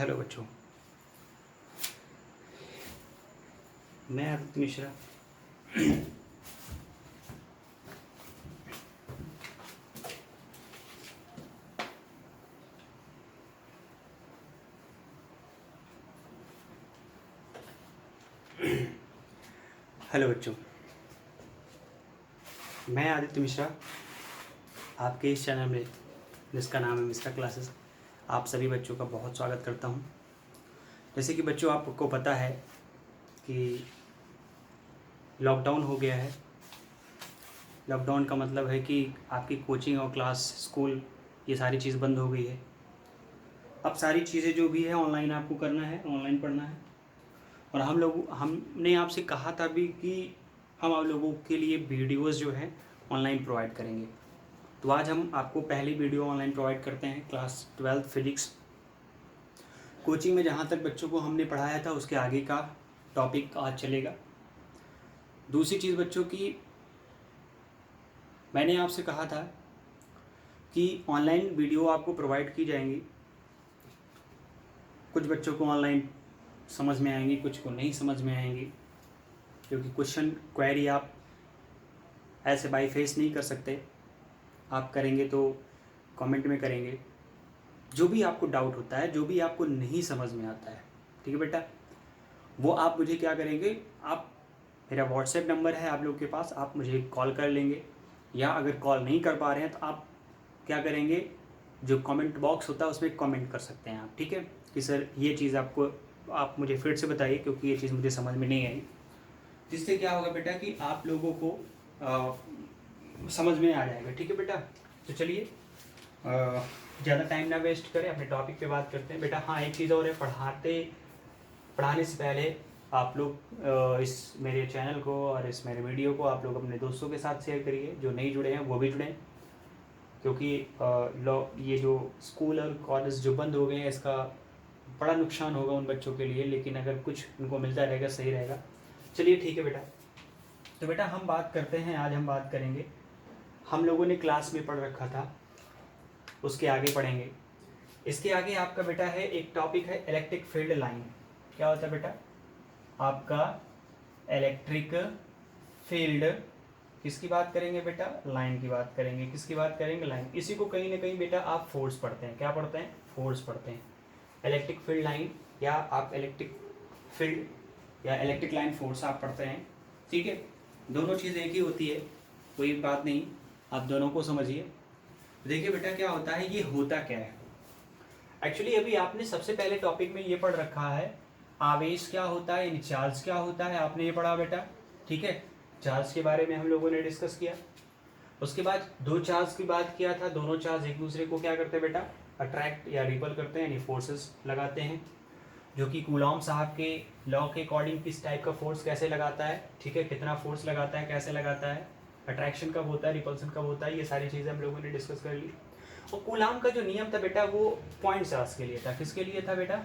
Hello बच्चों, मैं Aditya Mishra. Hello बच्चों, मैं आदित्य मिश्रा आपके इस चैनल में जिसका नाम है मिश्रा क्लासेस, आप सभी बच्चों का बहुत स्वागत करता हूं। जैसे कि बच्चों आपको पता है कि लॉकडाउन हो गया है। लॉकडाउन का मतलब है कि आपकी कोचिंग और क्लास, स्कूल, ये सारी चीज़ बंद हो गई है। अब सारी चीज़ें जो भी है ऑनलाइन आपको करना है, ऑनलाइन पढ़ना है। और हमने आपसे कहा था भी कि हम आप लोगों के लिए वीडियोस जो है ऑनलाइन प्रोवाइड करेंगे। तो आज हम आपको पहली वीडियो ऑनलाइन प्रोवाइड करते हैं, क्लास 12 फिजिक्स कोचिंग में जहाँ तक बच्चों को हमने पढ़ाया था उसके आगे का टॉपिक आज चलेगा। दूसरी चीज़ बच्चों की, मैंने आपसे कहा था कि ऑनलाइन वीडियो आपको प्रोवाइड की जाएंगी। कुछ बच्चों को ऑनलाइन समझ में आएंगी, कुछ को नहीं समझ में आएंगी, क्योंकि क्वेश्चन क्वेरी आप ऐसे बाई फेस नहीं कर सकते। आप करेंगे तो कमेंट में करेंगे। जो भी आपको डाउट होता है, जो भी आपको नहीं समझ में आता है, ठीक है बेटा, वो आप मुझे क्या करेंगे, आप, मेरा व्हाट्सएप नंबर है आप लोग के पास, आप मुझे कॉल कर लेंगे। या अगर कॉल नहीं कर पा रहे हैं तो आप क्या करेंगे, जो कमेंट बॉक्स होता है उसमें कमेंट कर सकते हैं आप, ठीक है, कि सर ये चीज़ आपको, आप मुझे फिर से बताइए क्योंकि ये चीज़ मुझे समझ में नहीं आई। जिससे क्या होगा बेटा कि आप लोगों को समझ में आ जाएगा, ठीक है बेटा। तो चलिए ज़्यादा टाइम ना वेस्ट करें, अपने टॉपिक पे बात करते हैं बेटा। हाँ, एक चीज़ और है, पढ़ाने से पहले आप लोग इस मेरे चैनल को और इस मेरे वीडियो को आप लोग अपने दोस्तों के साथ शेयर करिए। जो नहीं जुड़े हैं वो भी जुड़ें, क्योंकि ये जो स्कूल और कॉलेज जो बंद हो गए हैं इसका बड़ा नुकसान होगा उन बच्चों के लिए, लेकिन अगर कुछ उनको मिलता रहेगा सही रहेगा। चलिए ठीक है बेटा। तो बेटा हम बात करते हैं, आज हम बात करेंगे, हम लोगों ने क्लास में पढ़ रखा था उसके आगे पढ़ेंगे। इसके आगे आपका बेटा है एक टॉपिक है इलेक्ट्रिक फील्ड लाइन। क्या होता है बेटा आपका इलेक्ट्रिक फील्ड? किसकी बात करेंगे बेटा? लाइन की बात करेंगे। किसकी बात करेंगे? लाइन। इसी को कहीं ना कहीं बेटा आप फोर्स पढ़ते हैं। क्या पढ़ते हैं? फोर्स पढ़ते हैं। इलेक्ट्रिक फील्ड लाइन या आप इलेक्ट्रिक फील्ड या इलेक्ट्रिक लाइन फोर्स आप पढ़ते हैं, ठीक है। दोनों चीज़ एक ही होती है, कोई बात नहीं, आप दोनों को समझिए। देखिए बेटा क्या होता है, ये होता क्या है एक्चुअली। अभी आपने सबसे पहले टॉपिक में ये पढ़ रखा है आवेश क्या होता है, यानी चार्ज क्या होता है, आपने ये पढ़ा बेटा, ठीक है। चार्ज के बारे में हम लोगों ने डिस्कस किया। उसके बाद दो चार्ज की बात किया था, दोनों चार्ज एक दूसरे को क्या करते हैं बेटा, अट्रैक्ट या रिपल करते हैं, यानी फोर्सेस लगाते हैं। जो कि कूलॉम साहब के लॉ के अकॉर्डिंग किस टाइप का फोर्स कैसे लगाता है, ठीक है, कितना फोर्स लगाता है, कैसे लगाता है, अट्रैक्शन कब होता है, रिपल्सन कब होता है, ये सारी चीज़ें हम लोगों ने डिस्कस कर ली। और कूलॉम का जो नियम था बेटा वो पॉइंट चार्ज के लिए था। किसके लिए था बेटा?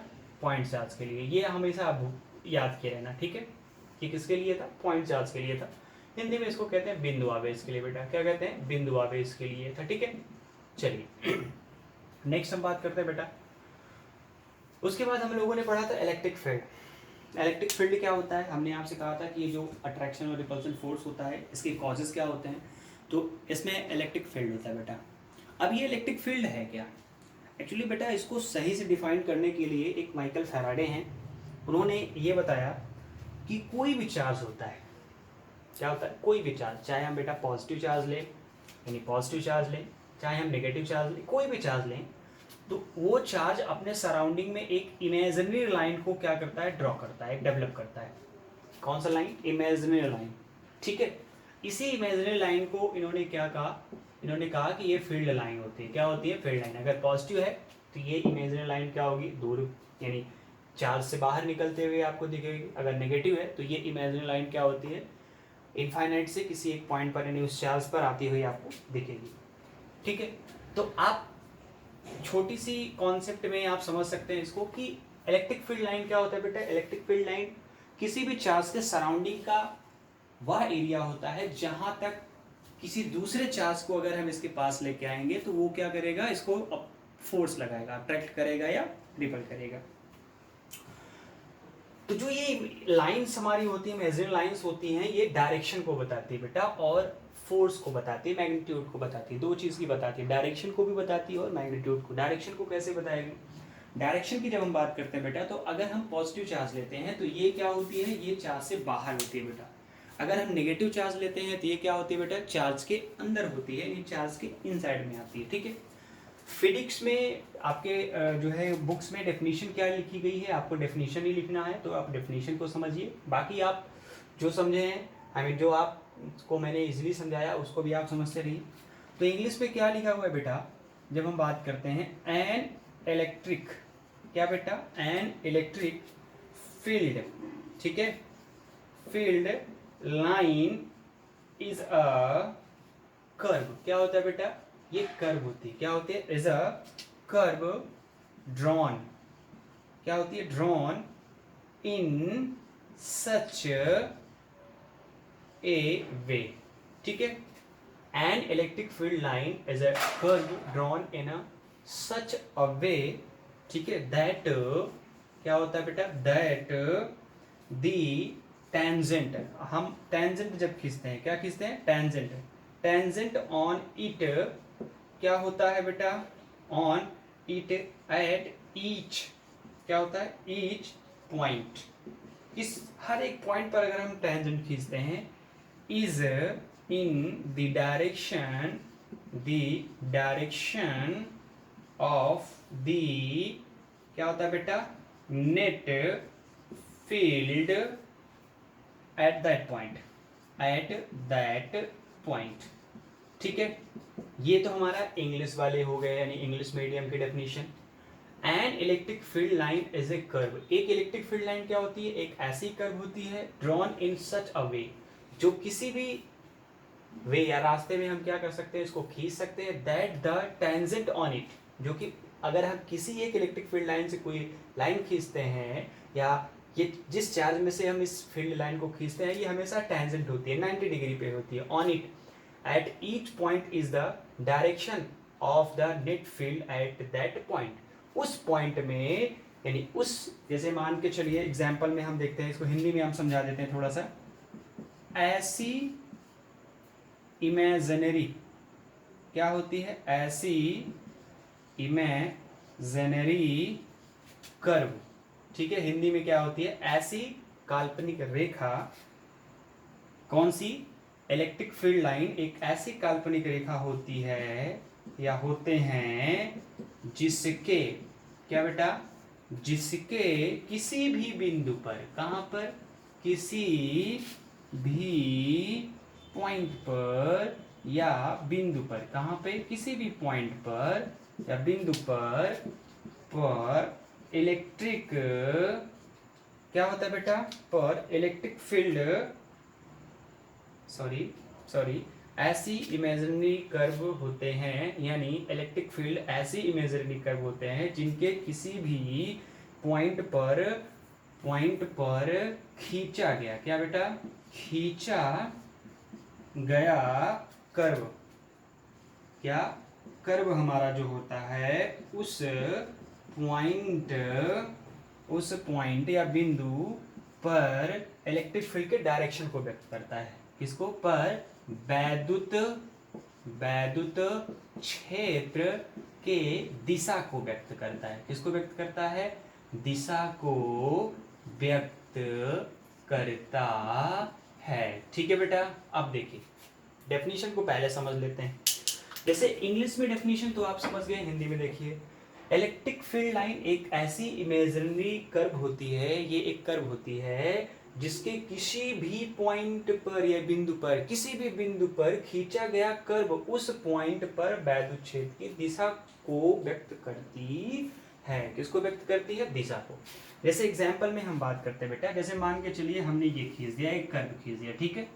पॉइंट चार्ज के लिए। ये हमेशा आप याद किए रहना, ठीक है, कि किसके लिए था? पॉइंट चार्ज के लिए था। हिंदी में इसको कहते हैं बिंदु आवेश के लिए बेटा। क्या कहते हैं? बिंदु आवेश के लिए था, ठीक है। चलिए नेक्स्ट हम बात करते हैं बेटा। उसके बाद हम लोगों ने पढ़ा था इलेक्ट्रिक फील्ड। इलेक्ट्रिक फील्ड क्या होता है? हमने आपसे कहा था कि ये जो अट्रैक्शन और रिपल्सन फोर्स होता है इसके कॉजेस क्या होते हैं, तो इसमें इलेक्ट्रिक फील्ड होता है बेटा। अब ये इलेक्ट्रिक फील्ड है क्या एक्चुअली बेटा, इसको सही से डिफाइन करने के लिए एक माइकल फैराडे हैं, उन्होंने ये बताया कि कोई भी चार्ज होता है, क्या होता है? कोई भी चार्ज, चाहे हम बेटा पॉजिटिव चार्ज लें यानी पॉजिटिव चार्ज लें, चाहे हम नेगेटिव चार्ज लें, कोई भी चार्ज लें, तो वो चार्ज अपने सराउंडिंग में एक इमेजिनरी लाइन को क्या करता है? ड्रॉ करता है, डेवलप करता है। कौन सा लाइन? इमेजिनरी लाइन, ठीक है। इसी इमेजिनरी लाइन को इन्होंने क्या कहा? इन्होंने कहा कि ये फील्ड लाइन होती है। क्या होती है? Field line. अगर पॉजिटिव है तो ये इमेजिनरी लाइन क्या होगी? दूर, यानी चार्ज से बाहर निकलते हुए आपको दिखेगी। अगर नेगेटिव है तो ये इमेजिनरी लाइन क्या होती है? इनफाइनाइट से किसी एक पॉइंट पर यानी उस चार्ज पर आती हुई आपको दिखेगी, ठीक है। तो आप छोटी सी कॉन्सेप्ट में आप समझ सकते हैं इसको कि इलेक्ट्रिक फील्ड लाइन क्या होता है बेटा। इलेक्ट्रिक फील्ड लाइन किसी भी चार्ज के सराउंडिंग का वह एरिया होता है जहां तक किसी दूसरे चार्ज को अगर हम इसके पास लेके आएंगे तो वो क्या करेगा? इसको फोर्स लगाएगा, अट्रैक्ट करेगा या रिपल करेगा, तो जो ये लाइंस हमारी होती है, इमेजिनरी लाइंस होती हैं, ये डायरेक्शन को बताती है बेटा और फोर्स को बताती है, मैग्नीट्यूड को बताती है, दो चीज़ की बताती है, डायरेक्शन को भी बताती है और मैग्नीट्यूड को। डायरेक्शन को कैसे बताएगी? डायरेक्शन की जब हम बात करते हैं बेटा, तो अगर हम पॉजिटिव चार्ज लेते हैं तो ये क्या होती है, ये चार्ज से बाहर होती है बेटा। अगर हम नेगेटिव चार्ज लेते हैं तो ये क्या होती है बेटा, चार्ज के अंदर होती है, ये चार्ज के इनसाइड में आती है, ठीक है। फिजिक्स में आपके जो है बुक्स में डेफिनेशन क्या लिखी गई है, आपको डेफिनेशन ही लिखना है, तो आप डेफिनेशन को समझिए, बाकी आप जो समझे हैं, आई मीन जो आपको मैंने इजीली समझाया उसको भी आप समझते रहिए। तो इंग्लिश में क्या लिखा हुआ है बेटा, जब हम बात करते हैं एन इलेक्ट्रिक, क्या बेटा, एन इलेक्ट्रिक फील्ड, ठीक है, field line is a curve, क्या होता है बेटा, ये कर्व होती है, क्या होती है, इज अ कर्व ड्रॉन, क्या होती है, drawn in such A way, ठीक है। An electric field line is a curve drawn in a such a way, ठीक है, दैट क्या होता है बेटा, दैट दी टेंजेंट, हम टेंजेंट जब खींचते हैं, क्या खींचते हैं, टेंजेंट, टेंजेंट ऑन इट क्या होता है बेटा, ऑन इट एट ईच, क्या होता है, ईच पॉइंट, इस हर एक पॉइंट पर अगर हम टेंजेंट खींचते हैं, is in the direction of the, क्या होता है बेटा, net field at that point, at that point, ठीक है। ये तो हमारा इंग्लिश वाले हो गए, यानी इंग्लिश मीडियम की definition. N electric field line is a curve, एक इलेक्ट्रिक फील्ड लाइन क्या होती है, एक ऐसी कर्व होती है, ड्रॉन इन सच अ वे, जो किसी भी वे या रास्ते में हम क्या कर सकते हैं, इसको खींच सकते हैं, that the tangent on it, जो कि अगर हम किसी एक इलेक्ट्रिक फील्ड लाइन से कोई लाइन खींचते हैं, या ये जिस चार्ज में से हम इस फील्ड लाइन को खींचते हैं, ये हमेशा टेंजेंट होती है, 90 डिग्री पे होती है, on it at each point is the direction of the net field at that point, उस पॉइंट में, यानी उस, जैसे मान के चलिए एग्जाम्पल में हम देखते हैं, इसको हिंदी में हम समझा देते हैं थोड़ा सा, ऐसी इमेजिनरी, क्या होती है, ऐसी इमेजिनरी कर्व, ठीक है, हिंदी में क्या होती है, ऐसी काल्पनिक रेखा, कौन सी, इलेक्ट्रिक फील्ड लाइन एक ऐसी काल्पनिक रेखा होती है या होते हैं जिसके, क्या बेटा, जिसके किसी भी बिंदु पर, कहां पर, किसी भी पॉइंट पर या बिंदु पर, कहां पे, किसी भी पॉइंट पर या बिंदु पर इलेक्ट्रिक, क्या होता है बेटा, पर इलेक्ट्रिक फील्ड, सॉरी ऐसी इमेजिनरी कर्व होते हैं, यानी इलेक्ट्रिक फील्ड ऐसी इमेजिनरी कर्व होते हैं जिनके किसी भी पॉइंट पर खींचा गया, क्या बेटा, खींचा गया कर्व, क्या, कर्व हमारा जो होता है उस पॉइंट या बिंदु पर इलेक्ट्रिक फील्ड के डायरेक्शन को व्यक्त करता है, किसको, पर वैद्युत क्षेत्र के दिशा को व्यक्त करता है, किसको व्यक्त करता है, दिशा को व्यक्त करता है, ठीक है बेटा। अब देखिए डेफिनेशन को पहले समझ लेते हैं, जैसे इंग्लिश में डेफिनेशन तो आप समझ गए, हिंदी में देखिए, इलेक्ट्रिक फील्ड लाइन एक ऐसी इमेजिनरी कर्व होती है, ये एक कर्व होती है जिसके किसी भी पॉइंट पर या बिंदु पर, किसी भी बिंदु पर खींचा गया कर्व उस पॉइंट पर वैद्युत क्षेत्र की दिशा को व्यक्त करती है, किसको व्यक्त करती है, दिशा को। जैसे एग्जाम्पल में हम बात करते हैं बेटा, जैसे मान के चलिए हमने ये खींच दिया, एक कर्व खींच दिया, ठीक है,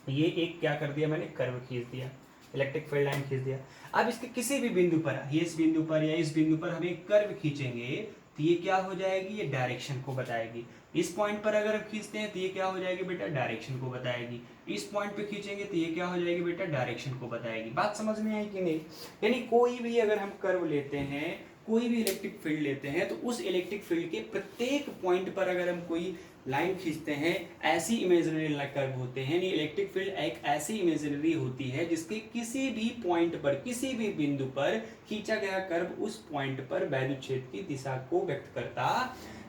ये एक क्या कर दिया मैंने, कर्व खींच दिया, इलेक्ट्रिक फील्ड लाइन खींच दिया। अब इसके किसी भी बिंदु पर, ये इस बिंदु पर या इस बिंदु पर हम एक कर्व खींचेंगे तो ये क्या हो जाएगी, ये डायरेक्शन को बताएगी। इस पॉइंट पर अगर हम खींचते हैं तो ये क्या हो जाएगी बेटा, डायरेक्शन को बताएगी। इस पॉइंट पे खींचेंगे तो ये क्या हो जाएगी बेटा, डायरेक्शन को बताएगी। बात समझ में आई कि नहीं? यानी कोई भी अगर हम कर्व लेते हैं कोई भी इलेक्ट्रिक फील्ड लेते हैं तो उस इलेक्ट्रिक फील्ड के प्रत्येक पॉइंट पर अगर हम कोई लाइन खींचते हैं, ऐसी इमेजिनरी कर्व होते हैं, यानी इलेक्ट्रिक फील्ड एक ऐसी इमेजिनरी होती है जिसके किसी भी पॉइंट पर, किसी भी बिंदु पर खींचा गया कर्व उस पॉइंट पर वैद्युत क्षेत्र की दिशा को व्यक्त करता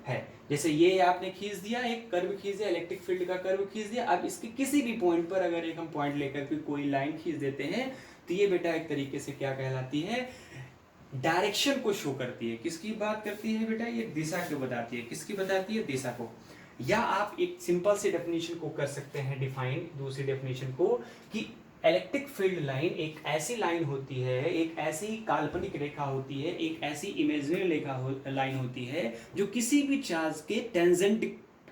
है। जैसे ये आपने खींच दिया, एक कर्व खींच दिया, इलेक्ट्रिक फील्ड का कर्व खींच दिया। अब इसके किसी भी पॉइंट पर अगर एक हम पॉइंट लेकर के कोई लाइन खींच देते हैं तो ये बेटा एक तरीके से क्या कहलाती है, डायरेक्शन को शो करती है। किसकी बात करती है बेटा, ये दिशा को बताती है। किसकी बताती है, दिशा को। या आप एक सिंपल सी डेफिनेशन को कर सकते हैं डिफाइन, दूसरी डेफिनेशन को, कि इलेक्ट्रिक फील्ड लाइन एक ऐसी लाइन होती है, एक ऐसी काल्पनिक रेखा होती है, एक ऐसी इमेजिनरी रेखा लाइन होती है जो किसी भी चार्ज के टेंजेंट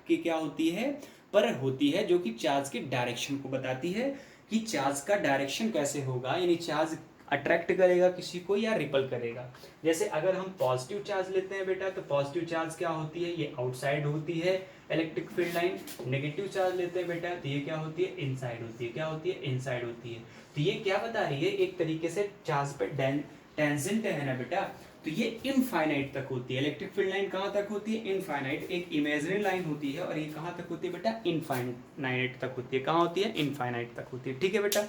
की क्या होती है, पर होती है, जो कि चार्ज के डायरेक्शन को बताती है कि चार्ज का डायरेक्शन कैसे होगा, यानी चार्ज अट्रैक्ट करेगा किसी को या रिपल करेगा। जैसे अगर हम पॉजिटिव चार्ज लेते हैं बेटा, तो पॉजिटिव चार्ज क्या होती है, ये आउटसाइड होती है electric field line. Negative charge लेते हैं बेटा तो ये क्या होती है, इनसाइड होती है। क्या होती है, इनसाइड होती है। तो ये क्या बता रही है, एक तरीके से चार्ज पे टेंजेंट है ना बेटा, तो ये इनफाइनाइट तक होती है। इलेक्ट्रिक फील्ड लाइन कहाँ तक होती है, इनफाइनाइट। एक इमेजिनरी लाइन होती है और ये कहाँ तक होती है बेटा, इनफाइनाइट तक होती है। कहाँ होती है, इनफाइनाइट तक होती है। ठीक है बेटा,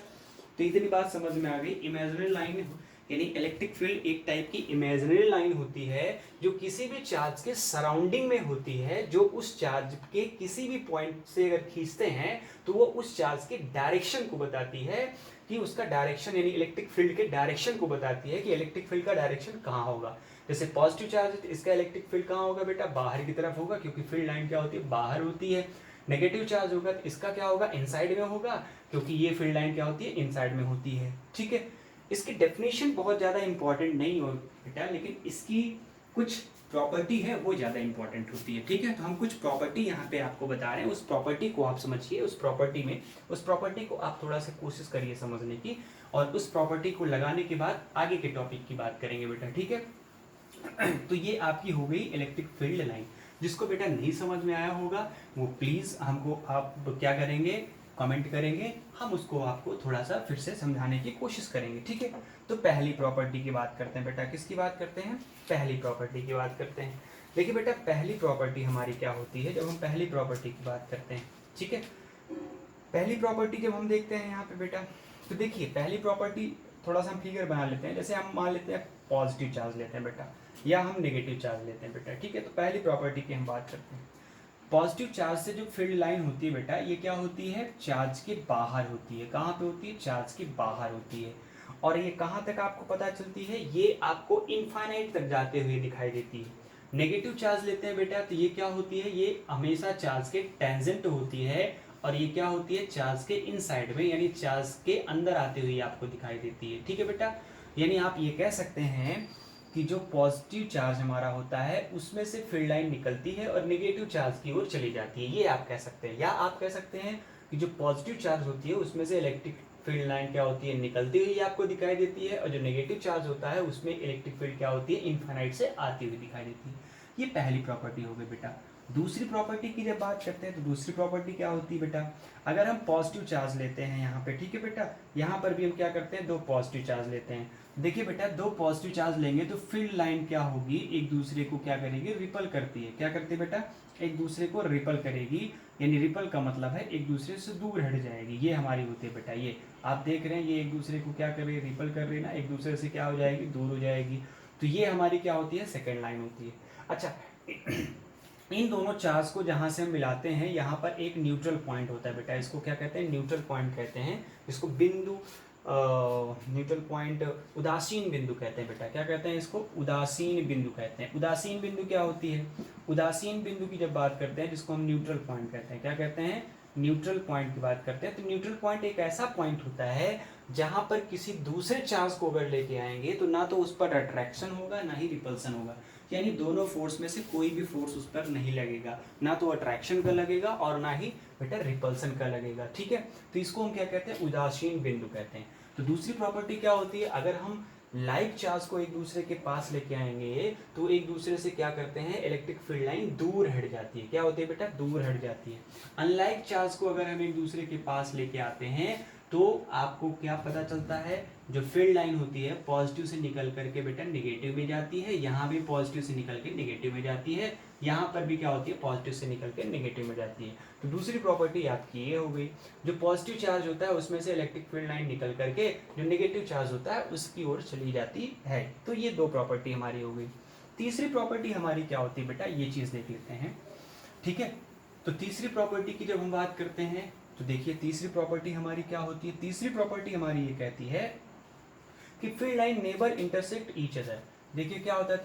तो इतनी बात समझ में आ गई। इमेजिनरी लाइन यानी इलेक्ट्रिक फील्ड एक टाइप की इमेजिनरी लाइन होती है जो किसी भी चार्ज के सराउंडिंग में होती है, जो उस चार्ज के किसी भी पॉइंट से अगर खींचते हैं तो वो उस चार्ज के डायरेक्शन को बताती है, कि उसका डायरेक्शन, यानी इलेक्ट्रिक फील्ड के डायरेक्शन को बताती है कि इलेक्ट्रिक फील्ड का डायरेक्शन कहाँ होगा। जैसे पॉजिटिव चार्ज है तो इसका इलेक्ट्रिक फील्ड कहाँ होगा बेटा, बाहर की तरफ होगा, क्योंकि फील्ड लाइन क्या होती है, बाहर होती है। नेगेटिव चार्ज होगा तो इसका क्या होगा, इनसाइड में होगा, क्योंकि ये फील्ड लाइन क्या होती है, इनसाइड में होती है। ठीक है, इसकी डेफिनेशन बहुत ज़्यादा इंपॉर्टेंट नहीं हो बेटा, लेकिन इसकी कुछ प्रॉपर्टी है वो ज़्यादा इंपॉर्टेंट होती है। ठीक है, तो हम कुछ प्रॉपर्टी यहाँ पे आपको बता रहे हैं, उस प्रॉपर्टी को आप समझिए। उस प्रॉपर्टी को आप थोड़ा सा कोशिश करिए समझने की, और उस प्रॉपर्टी को लगाने के बाद आगे के टॉपिक की बात करेंगे बेटा। ठीक है, तो ये आपकी हो गई इलेक्ट्रिक फील्ड लाइन। जिसको बेटा नहीं समझ में आया होगा वो प्लीज़ हमको आप क्या करेंगे, कमेंट करेंगे, हम उसको आपको थोड़ा सा फिर से समझाने की कोशिश करेंगे। ठीक है, तो पहली प्रॉपर्टी की बात करते हैं बेटा। किसकी बात करते हैं, पहली प्रॉपर्टी की बात करते हैं। देखिए बेटा, पहली प्रॉपर्टी हमारी क्या होती है जब हम पहली प्रॉपर्टी की बात करते हैं। ठीक है, पहली प्रॉपर्टी जब हम देखते हैं यहाँ पे बेटा, तो देखिए पहली प्रॉपर्टी थोड़ा सा हम फिगर बना लेते हैं। जैसे हम मान लेते हैं पॉजिटिव चार्ज लेते हैं बेटा, या हम नेगेटिव चार्ज लेते हैं बेटा। ठीक है, तो पहली प्रॉपर्टी की हम बात करते हैं। पॉजिटिव चार्ज से जो फील्ड लाइन होती है बेटा, ये क्या होती है, चार्ज के बाहर होती है। कहाँ पे होती है, चार्ज के बाहर होती है। और ये कहाँ तक आपको पता चलती है, ये आपको इनफाइनाइट तक जाते हुए दिखाई देती है। नेगेटिव चार्ज लेते हैं बेटा, तो ये क्या होती है, ये हमेशा चार्ज के टेंजेंट होती है, और ये क्या होती है, चार्ज के इनसाइड में, यानी चार्ज के अंदर आते हुए आपको दिखाई देती है। ठीक है बेटा, यानी आप ये कह सकते हैं कि जो पॉजिटिव चार्ज हमारा होता है उसमें से फील्ड लाइन निकलती है और नेगेटिव चार्ज की ओर चली जाती है, ये आप कह सकते हैं। या आप कह सकते हैं कि जो पॉजिटिव चार्ज होती है उसमें से इलेक्ट्रिक फील्ड लाइन क्या होती है, निकलती हुई आपको दिखाई देती है, और जो नेगेटिव चार्ज होता है उसमें इलेक्ट्रिक फील्ड क्या होती है, इनफाइनाइट से आती हुई दिखाई देती है। ये पहली प्रॉपर्टी हो गई बेटा। दूसरी प्रॉपर्टी की जब बात करते हैं तो दूसरी प्रॉपर्टी क्या होती है बेटा, अगर हम पॉजिटिव चार्ज लेते हैं यहाँ पे, ठीक है बेटा, यहाँ पर भी हम क्या करते हैं, दो पॉजिटिव चार्ज लेते हैं। देखिए बेटा, दो पॉजिटिव चार्ज लेंगे तो फील्ड लाइन क्या होगी, एक दूसरे को क्या करेगी, रिपल करती है। क्या करती है बेटा, एक दूसरे को रिपल करेगी, यानी रिपल का मतलब है एक दूसरे से दूर हट जाएगी। ये हमारी होती है बेटा, ये आप देख रहे हैं, ये एक दूसरे को क्या कर रही है, रिपल कर रही है ना, एक दूसरे से क्या हो जाएगी, दूर हो जाएगी। तो ये हमारी क्या होती है, सेकेंड लाइन होती है। अच्छा, इन दोनों चार्ज को जहाँ से हम मिलाते हैं यहाँ पर एक न्यूट्रल पॉइंट होता है बेटा, इसको क्या कहते हैं, न्यूट्रल पॉइंट कहते हैं, इसको बिंदु न्यूट्रल पॉइंट, उदासीन बिंदु कहते हैं बेटा। क्या कहते हैं इसको, उदासीन बिंदु कहते हैं। उदासीन बिंदु क्या होती है, उदासीन बिंदु की जब बात करते हैं जिसको हम न्यूट्रल पॉइंट कहते हैं, क्या कहते हैं, न्यूट्रल पॉइंट की बात करते हैं। तो न्यूट्रल पॉइंट एक ऐसा पॉइंट होता है जहाँ पर किसी दूसरे चार्ज को अगर लेके आएंगे तो ना तो उस पर अट्रैक्शन होगा ना ही रिपल्सन होगा, यानी दोनों फोर्स में से कोई भी फोर्स उस पर नहीं लगेगा, ना तो अट्रैक्शन का लगेगा और ना ही बेटा रिपल्सन का लगेगा। ठीक है, तो इसको हम क्या कहते हैं, उदासीन बिंदु कहते हैं। तो दूसरी प्रॉपर्टी क्या होती है, अगर हम लाइक चार्ज को एक दूसरे के पास लेके आएंगे तो एक दूसरे से क्या करते हैं, इलेक्ट्रिक फील्ड लाइन दूर हट जाती है। क्या होती है बेटा, दूर हट जाती है। अनलाइक चार्ज को अगर हम एक दूसरे के पास लेके आते हैं तो आपको क्या पता चलता है, जो फील्ड लाइन होती है पॉजिटिव से निकल करके बेटा निगेटिव में जाती है, यहाँ भी पॉजिटिव से निकल के निगेटिव में जाती है, यहाँ पर भी क्या होती है, पॉजिटिव से निकल के नेगेटिव में जाती है। तो दूसरी प्रॉपर्टी आपकी ये हो गई, जो पॉजिटिव चार्ज होता है उसमें से इलेक्ट्रिक फील्ड लाइन निकल करके जो नेगेटिव चार्ज होता है उसकी ओर चली जाती है। तो ये दो प्रॉपर्टी हमारी हो गई। तीसरी प्रॉपर्टी हमारी क्या होती है बेटा, ये चीज़ देख लेते हैं, ठीक है। तो तीसरी प्रॉपर्टी की जब हम बात करते हैं तो देखिए तीसरी प्रॉपर्टी हमारी क्या होती है, तीसरी प्रॉपर्टी हमारी ये कहती है कि field line never intersect each other. देखिए क्या होता है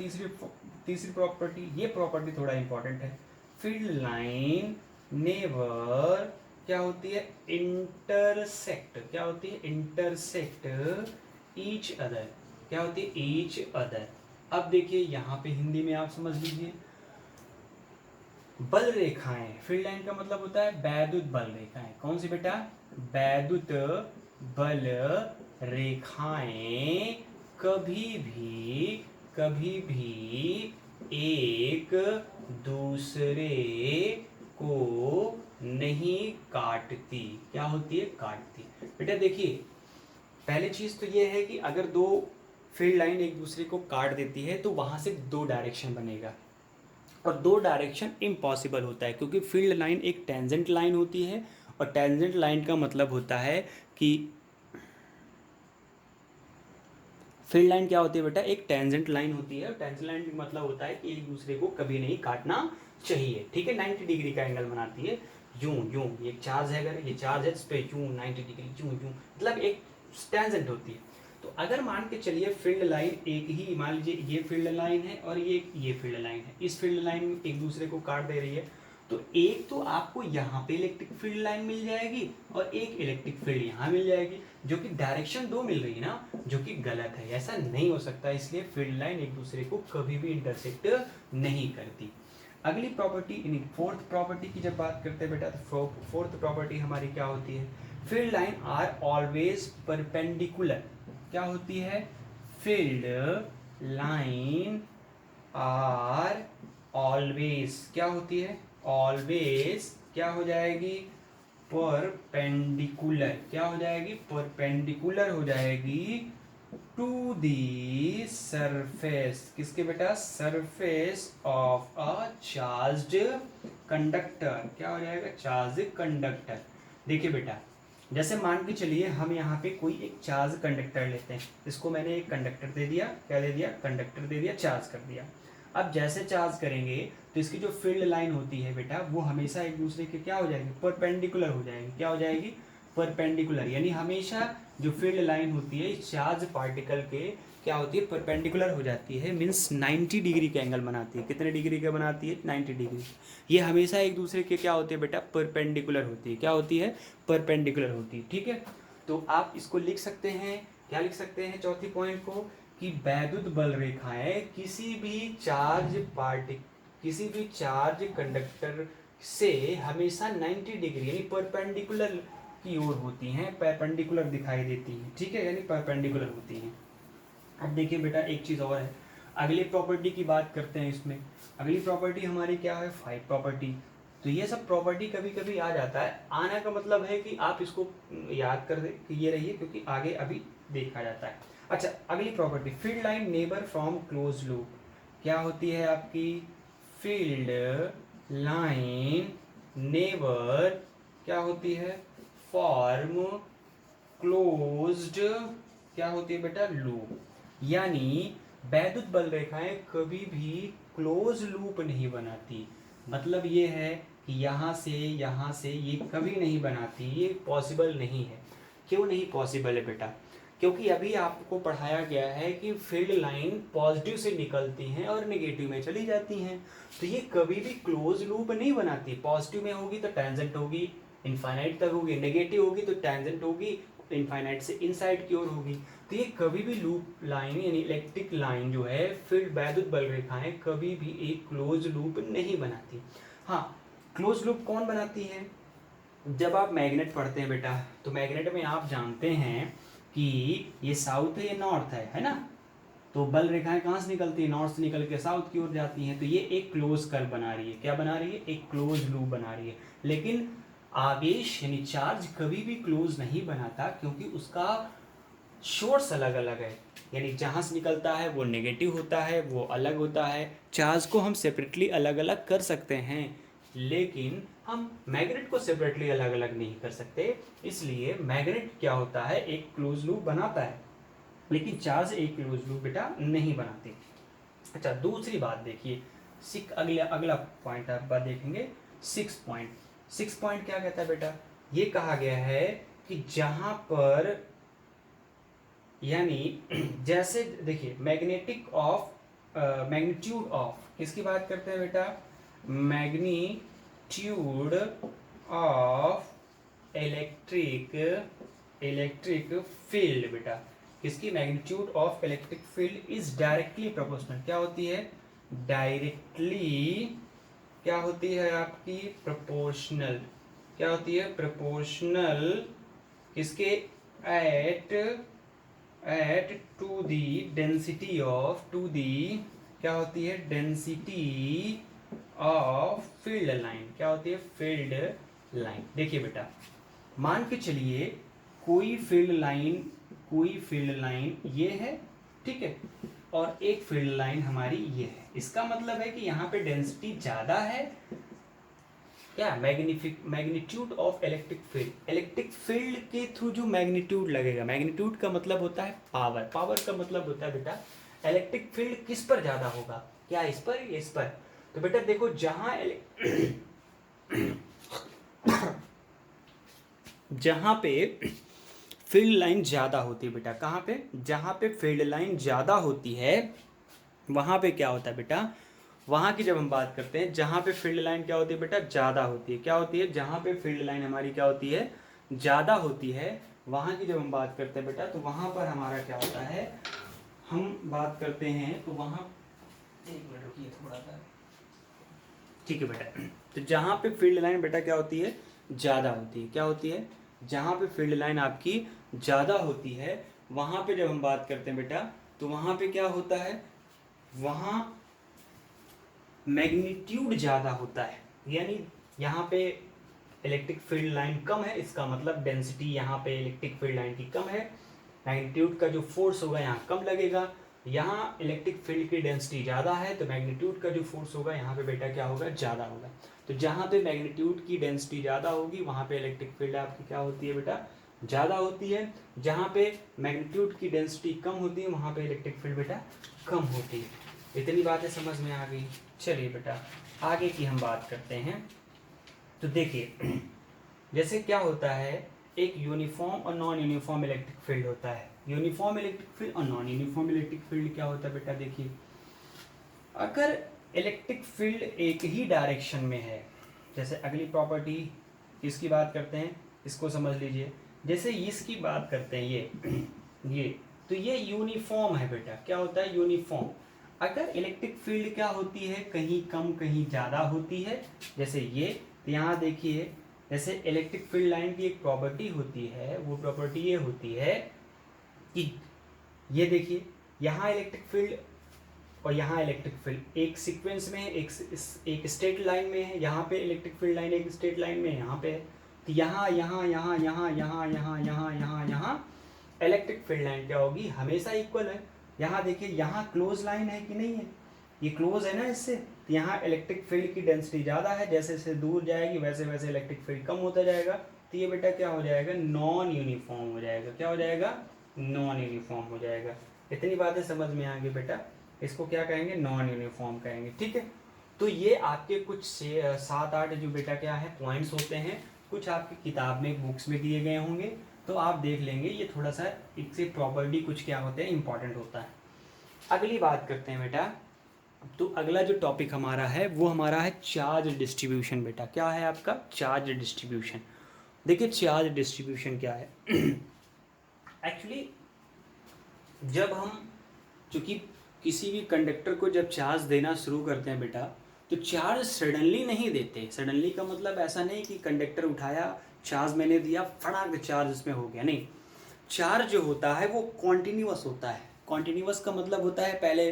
तीसरी प्रॉपर्टी, ये प्रॉपर्टी थोड़ा इंपॉर्टेंट है। फील्ड लाइन नेवर क्या होती है, इंटरसेक्ट, क्या होती है, इंटरसेक्ट ईच अदर, क्या होती है, ईच अदर। अब देखिए यहाँ पे हिंदी में आप समझ लीजिए, बल रेखाएं, फील्ड लाइन का मतलब होता है वैद्युत बल रेखाएं। कौन सी बेटा, वैद्युत बल रेखाएं कभी भी एक दूसरे को नहीं काटती। क्या होती है, काटती। बेटा देखिए पहले चीज तो ये है कि अगर दो फील्ड लाइन एक दूसरे को काट देती है तो वहां से दो डायरेक्शन बनेगा, और दो डायरेक्शन इम्पॉसिबल होता है क्योंकि फील्ड लाइन एक टेंजेंट लाइन होती है, और टेंजेंट लाइन का मतलब होता है कि फील्ड लाइन क्या होती है बेटा, एक टेंजेंट लाइन होती है, और टेंजेंट लाइन का मतलब होता है कि एक दूसरे को कभी नहीं काटना चाहिए, ठीक है। 90 डिग्री का एंगल बनाती है, यूं यूं, ये चार्ज है, अगर ये चार्ज है इस पे यूं 90 डिग्री यूं यूं, मतलब एक टेंजेंट होती है। तो अगर मान के चलिए फील्ड लाइन एक ही, मान लीजिए ये फील्ड लाइन है और ये फील्ड लाइन है, इस फील्ड लाइन एक दूसरे को काट दे रही है, तो एक तो आपको यहाँ पे इलेक्ट्रिक फील्ड लाइन मिल जाएगी और एक इलेक्ट्रिक फील्ड यहाँ मिल जाएगी, जो कि डायरेक्शन दो मिल रही है ना, जो कि गलत है, ऐसा नहीं हो सकता। इसलिए फील्ड लाइन एक दूसरे को कभी भी इंटरसेक्ट नहीं करती। अगली प्रॉपर्टी, फोर्थ प्रॉपर्टी की जब बात करते हैं बेटा, तो फोर्थ प्रॉपर्टी हमारी क्या होती है, field line are always perpendicular. क्या होती है, फील्ड लाइन आर ऑलवेज, क्या होती है, ऑलवेज क्या हो जाएगी, परपेंडिकुलर, क्या हो जाएगी, परपेंडिकुलर हो जाएगी टू दी सरफेस, किसके बेटा, surface of a charged conductor. क्या हो जाएगा, चार्ज कंडक्टर। देखिए बेटा जैसे मान के चलिए हम यहाँ पे कोई एक चार्ज कंडक्टर लेते हैं, इसको मैंने एक कंडक्टर दे दिया, क्या दे दिया, कंडक्टर दे दिया, चार्ज कर दिया। अब जैसे चार्ज करेंगे तो इसकी जो फील्ड लाइन होती है बेटा वो हमेशा एक दूसरे के क्या हो जाएगी, परपेंडिकुलर हो जाएगी। क्या हो जाएगी, परपेंडिकुलर, यानी हमेशा जो फील्ड लाइन होती है इस चार्ज पार्टिकल के क्या होती है, परपेंडिकुलर हो जाती है, मीन्स 90 डिग्री का एंगल बनाती है। कितने डिग्री का बनाती है, 90 डिग्री। ये हमेशा एक दूसरे के क्या होती है बेटा, परपेंडिकुलर होती है। क्या होती है, परपेंडिकुलर होती है, ठीक है। तो आप इसको लिख सकते हैं, क्या लिख सकते हैं चौथी पॉइंट को, कि वैद्युत बल रेखाएं किसी भी चार्ज कंडक्टर से हमेशा 90 डिग्री यानी परपेंडिकुलर की ओर होती हैं, परपेंडिकुलर दिखाई देती हैं, ठीक है, यानी परपेंडिकुलर होती हैं। अब देखिए बेटा एक चीज़ और है, अगली प्रॉपर्टी की बात करते हैं। इसमें अगली प्रॉपर्टी हमारी क्या है, 5 प्रॉपर्टी। तो ये सब प्रॉपर्टी कभी कभी आ जाता है, आने का मतलब है कि आप इसको याद कर दे कि ये रहिए, क्योंकि आगे अभी देखा जाता है। अच्छा अगली property, field line neighbour from close loop. क्या होती है आपकी, फील्ड लाइन नेवर क्या होती है, फॉर्म क्लोज्ड, क्या होती है बेटा, लूप। यानी वैद्युत बल रेखाएं कभी भी क्लोज लूप नहीं बनाती। मतलब ये है कि यहाँ से ये कभी नहीं बनाती, ये पॉसिबल नहीं है। क्यों नहीं पॉसिबल है बेटा, क्योंकि अभी आपको पढ़ाया गया है कि फील्ड लाइन पॉजिटिव से निकलती हैं और नेगेटिव में चली जाती हैं, तो ये कभी भी क्लोज लूप नहीं बनाती। पॉजिटिव में होगी तो टेंजेंट होगी, इनफाइनाइट तक होगी, नेगेटिव होगी तो टेंजेंट होगी, इनफाइनाइट से इनसाइड की ओर होगी। तो ये कभी भी लूप लाइन यानी इलेक्ट्रिक लाइन जो है, फील्ड वैद्युत बल रेखाएं कभी भी एक क्लोज लूप नहीं बनाती। हाँ, क्लोज लूप कौन बनाती है, जब आप मैग्नेट पढ़ते हैं बेटा, तो मैग्नेट में आप जानते हैं कि ये साउथ है ये नॉर्थ है ना, तो बल रेखाएं कहाँ से निकलती है, नॉर्थ से निकल के साउथ की ओर जाती हैं, तो ये एक क्लोज कर्व बना रही है। क्या बना रही है, एक क्लोज लूप बना रही है। लेकिन आवेश यानी चार्ज कभी भी क्लोज नहीं बनाता, क्योंकि उसका सोर्स अलग अलग है, यानी जहाँ से निकलता है वो नेगेटिव होता है, वो अलग होता है। चार्ज को हम सेपरेटली अलग अलग कर सकते हैं, लेकिन हम मैग्नेट को सेपरेटली अलग अलग नहीं कर सकते। इसलिए मैग्नेट क्या होता है, एक क्लोज लूप बनाता है, लेकिन चार्ज एक क्लोज लूप बेटा नहीं बनाती। अच्छा, दूसरी बात देखिए, अगला पॉइंट आप बात देखेंगे, 6 पॉइंट क्या कहता है बेटा, ये कहा गया है कि जहां पर यानी जैसे देखिए मैग्नीट्यूड ऑफ किसकी बात करते हैं बेटा, मैग्नीट्यूड ऑफ इलेक्ट्रिक फील्ड बेटा, किसकी, magnitude of electric field is directly proportional, क्या होती है, डायरेक्टली क्या होती है आपकी, प्रोपोर्शनल, क्या होती है, प्रोपोर्शनल किसके, at to the density of, to the क्या होती है, डेंसिटी ऑफ फील्ड लाइन, क्या होती है, फील्ड लाइन। देखिए बेटा, मान के चलिए कोई फील्ड लाइन ये है, ठीक है, और एक फील्ड लाइन हमारी ये है। इसका मतलब है कि यहाँ पे डेंसिटी ज्यादा है, क्या, मैग्नीट्यूड ऑफ इलेक्ट्रिक फील्ड के थ्रू जो मैग्नीट्यूड लगेगा, मैग्नीट्यूड का मतलब होता है पावर, पावर का मतलब होता है बेटा इलेक्ट्रिक फील्ड किस पर ज्यादा होगा, क्या इस पर, इस पर। तो बेटा देखो, जहां पे फील्ड लाइन ज्यादा होती है बेटा, कहाँ पे, जहां पे फील्ड लाइन ज्यादा होती है वहां पे क्या होता है बेटा, वहां की जब हम बात करते हैं, जहां पे फील्ड लाइन क्या होती है बेटा, ज्यादा होती है, क्या होती है, जहां पे फील्ड लाइन हमारी क्या होती है, ज्यादा होती है, वहां की जब हम बात करते हैं बेटा, तो वहां पर हमारा क्या होता है, हम बात करते हैं तो वहां, एक मिनट रुकिए थोड़ा सा, ठीक है बेटा। तो जहां पे फील्ड लाइन बेटा क्या होती है, ज्यादा होती है, क्या होती है, जहां पे फील्ड लाइन आपकी ज्यादा होती है, वहां पे जब हम बात करते हैं बेटा, तो वहां पे क्या होता है, वहां मैग्नीट्यूड ज़्यादा होता है, यानी यहाँ पे इलेक्ट्रिक फील्ड लाइन कम है, इसका मतलब डेंसिटी यहाँ पे इलेक्ट्रिक फील्ड लाइन की कम है, मैग्नीट्यूड का जो फोर्स होगा यहाँ कम लगेगा। यहाँ इलेक्ट्रिक फील्ड की डेंसिटी ज़्यादा है, तो मैग्नीट्यूड का जो फोर्स होगा यहाँ पे बेटा क्या होगा, ज़्यादा होगा। तो जहाँ पे मैग्नीट्यूड की डेंसिटी ज़्यादा होगी वहाँ पे इलेक्ट्रिक फील्ड आपकी क्या होती है बेटा, ज़्यादा होती है। जहाँ पे मैग्नीट्यूड की डेंसिटी कम होती है वहाँ पे इलेक्ट्रिक फील्ड बेटा कम होती है। इतनी बातें समझ में आ गई। चलिए बेटा आगे की हम बात करते हैं। तो देखिए जैसे क्या होता है, एक यूनिफॉर्म और नॉन यूनिफॉर्म इलेक्ट्रिक फील्ड होता है। यूनिफॉर्म इलेक्ट्रिक फील्ड और नॉन यूनिफॉर्म इलेक्ट्रिक फील्ड क्या होता है बेटा, देखिए अगर इलेक्ट्रिक फील्ड एक ही डायरेक्शन में है, जैसे अगली प्रॉपर्टी इसकी बात करते हैं, इसको समझ लीजिए। जैसे इसकी बात करते हैं ये तो ये यूनिफॉर्म है बेटा, क्या होता है, यूनिफॉर्म। अगर इलेक्ट्रिक फील्ड क्या होती है, कहीं कम कहीं ज़्यादा होती है, जैसे ये, तो यहाँ देखिए जैसे इलेक्ट्रिक फील्ड लाइन की एक प्रॉपर्टी होती है, वो प्रॉपर्टी ये होती है कि ये देखिए यहाँ इलेक्ट्रिक फील्ड और यहाँ इलेक्ट्रिक फील्ड एक सीक्वेंस में है, एक स्ट्रेट लाइन में है, यहाँ पे इलेक्ट्रिक फील्ड लाइन एक स्ट्रेट लाइन में यहाँ पे है, तो यहाँ यहाँ यहाँ यहाँ यहाँ यहाँ यहाँ यहाँ यहाँ इलेक्ट्रिक फील्ड लाइन क्या होगी, हमेशा इक्वल है। यहाँ देखिए यहाँ क्लोज लाइन है कि नहीं है, ये क्लोज है ना इससे, तो यहाँ इलेक्ट्रिक फील्ड की डेंसिटी ज़्यादा है, जैसे जैसे दूर जाएगी वैसे वैसे इलेक्ट्रिक फील्ड कम होता जाएगा, तो ये बेटा क्या हो जाएगा, नॉन यूनिफॉर्म हो जाएगा। क्या हो जाएगा, नॉन यूनिफॉर्म हो जाएगा। इतनी बातें समझ में आ गई बेटा, इसको क्या कहेंगे, नॉन यूनिफॉर्म कहेंगे, ठीक है। तो ये आपके कुछ 7-8 जो बेटा क्या है पॉइंट्स होते हैं, कुछ आपकी किताब में बुक्स में दिए गए होंगे, तो आप देख लेंगे। ये थोड़ा सा इससे प्रॉपर्टी कुछ क्या होते हैं, इंपॉर्टेंट होता है। अगली बात करते हैं बेटा, तो अगला जो टॉपिक हमारा है वो हमारा है चार्ज डिस्ट्रीब्यूशन। बेटा क्या है आपका, चार्ज डिस्ट्रीब्यूशन। देखिए चार्ज डिस्ट्रीब्यूशन क्या है एक्चुअली जब हम चूँकि किसी भी कंडक्टर को जब चार्ज देना शुरू करते हैं बेटा, तो चार्ज सडनली नहीं देते। सडनली का मतलब ऐसा नहीं कि कंडक्टर उठाया, चार्ज मैंने दिया, फटाक चार्ज इसमें हो गया, नहीं। चार्ज जो होता है वो कॉन्टिन्यूअस होता है। कॉन्टिन्यूअस का मतलब होता है पहले,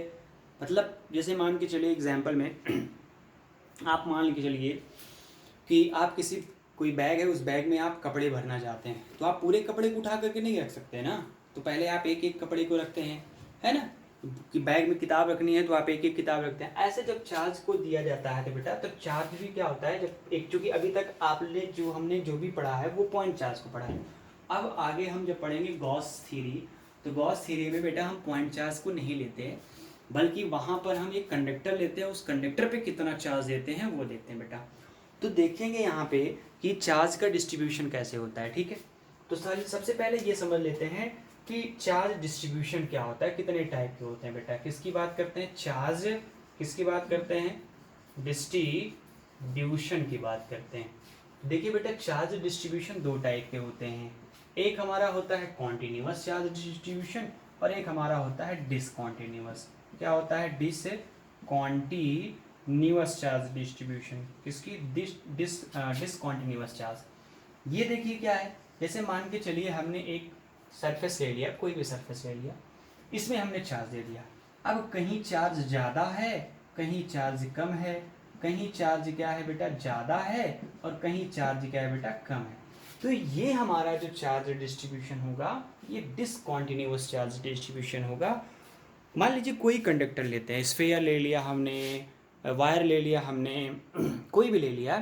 मतलब जैसे मान के चलिए एग्जाम्पल में आप मान के चलिए कि आप किसी कोई बैग है, उस बैग में आप कपड़े भरना चाहते हैं, तो आप पूरे कपड़े को उठा करके नहीं रख सकते ना, तो पहले आप एक एक कपड़े को रखते हैं, है ना। कि बैग में किताब रखनी है तो आप एक एक किताब रखते हैं। ऐसे जब चार्ज को दिया जाता है तो बेटा, तो चार्ज भी क्या होता है, जब एक, चूँकि अभी तक हमने जो भी पढ़ा है वो पॉइंट चार्ज को पढ़ा है। अब आगे हम जब पढ़ेंगे गॉस थ्योरी, तो गॉस थ्योरी में बेटा हम पॉइंट चार्ज को नहीं लेते हैं, बल्कि वहाँ पर हम एक कंडक्टर लेते हैं, उस कंडक्टर पे कितना चार्ज देते हैं वो देते हैं बेटा। तो देखेंगे यहाँ पे कि चार्ज का डिस्ट्रीब्यूशन कैसे होता है, ठीक है। तो सबसे पहले ये समझ लेते हैं कि चार्ज डिस्ट्रीब्यूशन क्या होता है, कितने टाइप के होते हैं बेटा। किसकी बात करते हैं, चार्ज, किसकी बात करते हैं, डिस्ट्रीब्यूशन की बात करते हैं। देखिए बेटा, चार्ज डिस्ट्रीब्यूशन दो टाइप के होते हैं, एक हमारा होता है कॉन्टिन्यूअस चार्ज डिस्ट्रीब्यूशन और एक हमारा होता है डिसकॉन्टिन्यूअस। क्या होता है, डिसकॉन्टिन्यूअस चार्ज डिस्ट्रीब्यूशन, किसकी, डिसकॉन्टिन्यूअस चार्ज। ये देखिए क्या है, जैसे मान के चलिए हमने एक सरफेस ले लिया, कोई भी सरफेस ले लिया, इसमें हमने चार्ज दे दिया। अब कहीं चार्ज ज़्यादा है, कहीं चार्ज कम है, कहीं चार्ज क्या है बेटा ज़्यादा है और कहीं चार्ज क्या है बेटा कम है। तो ये हमारा जो चार्ज डिस्ट्रीब्यूशन होगा ये डिसकॉन्टिन्यूअस चार्ज डिस्ट्रीब्यूशन होगा। मान लीजिए कोई कंडक्टर लेते हैं, स्फीयर ले लिया हमने, वायर ले लिया हमने, कोई भी ले लिया,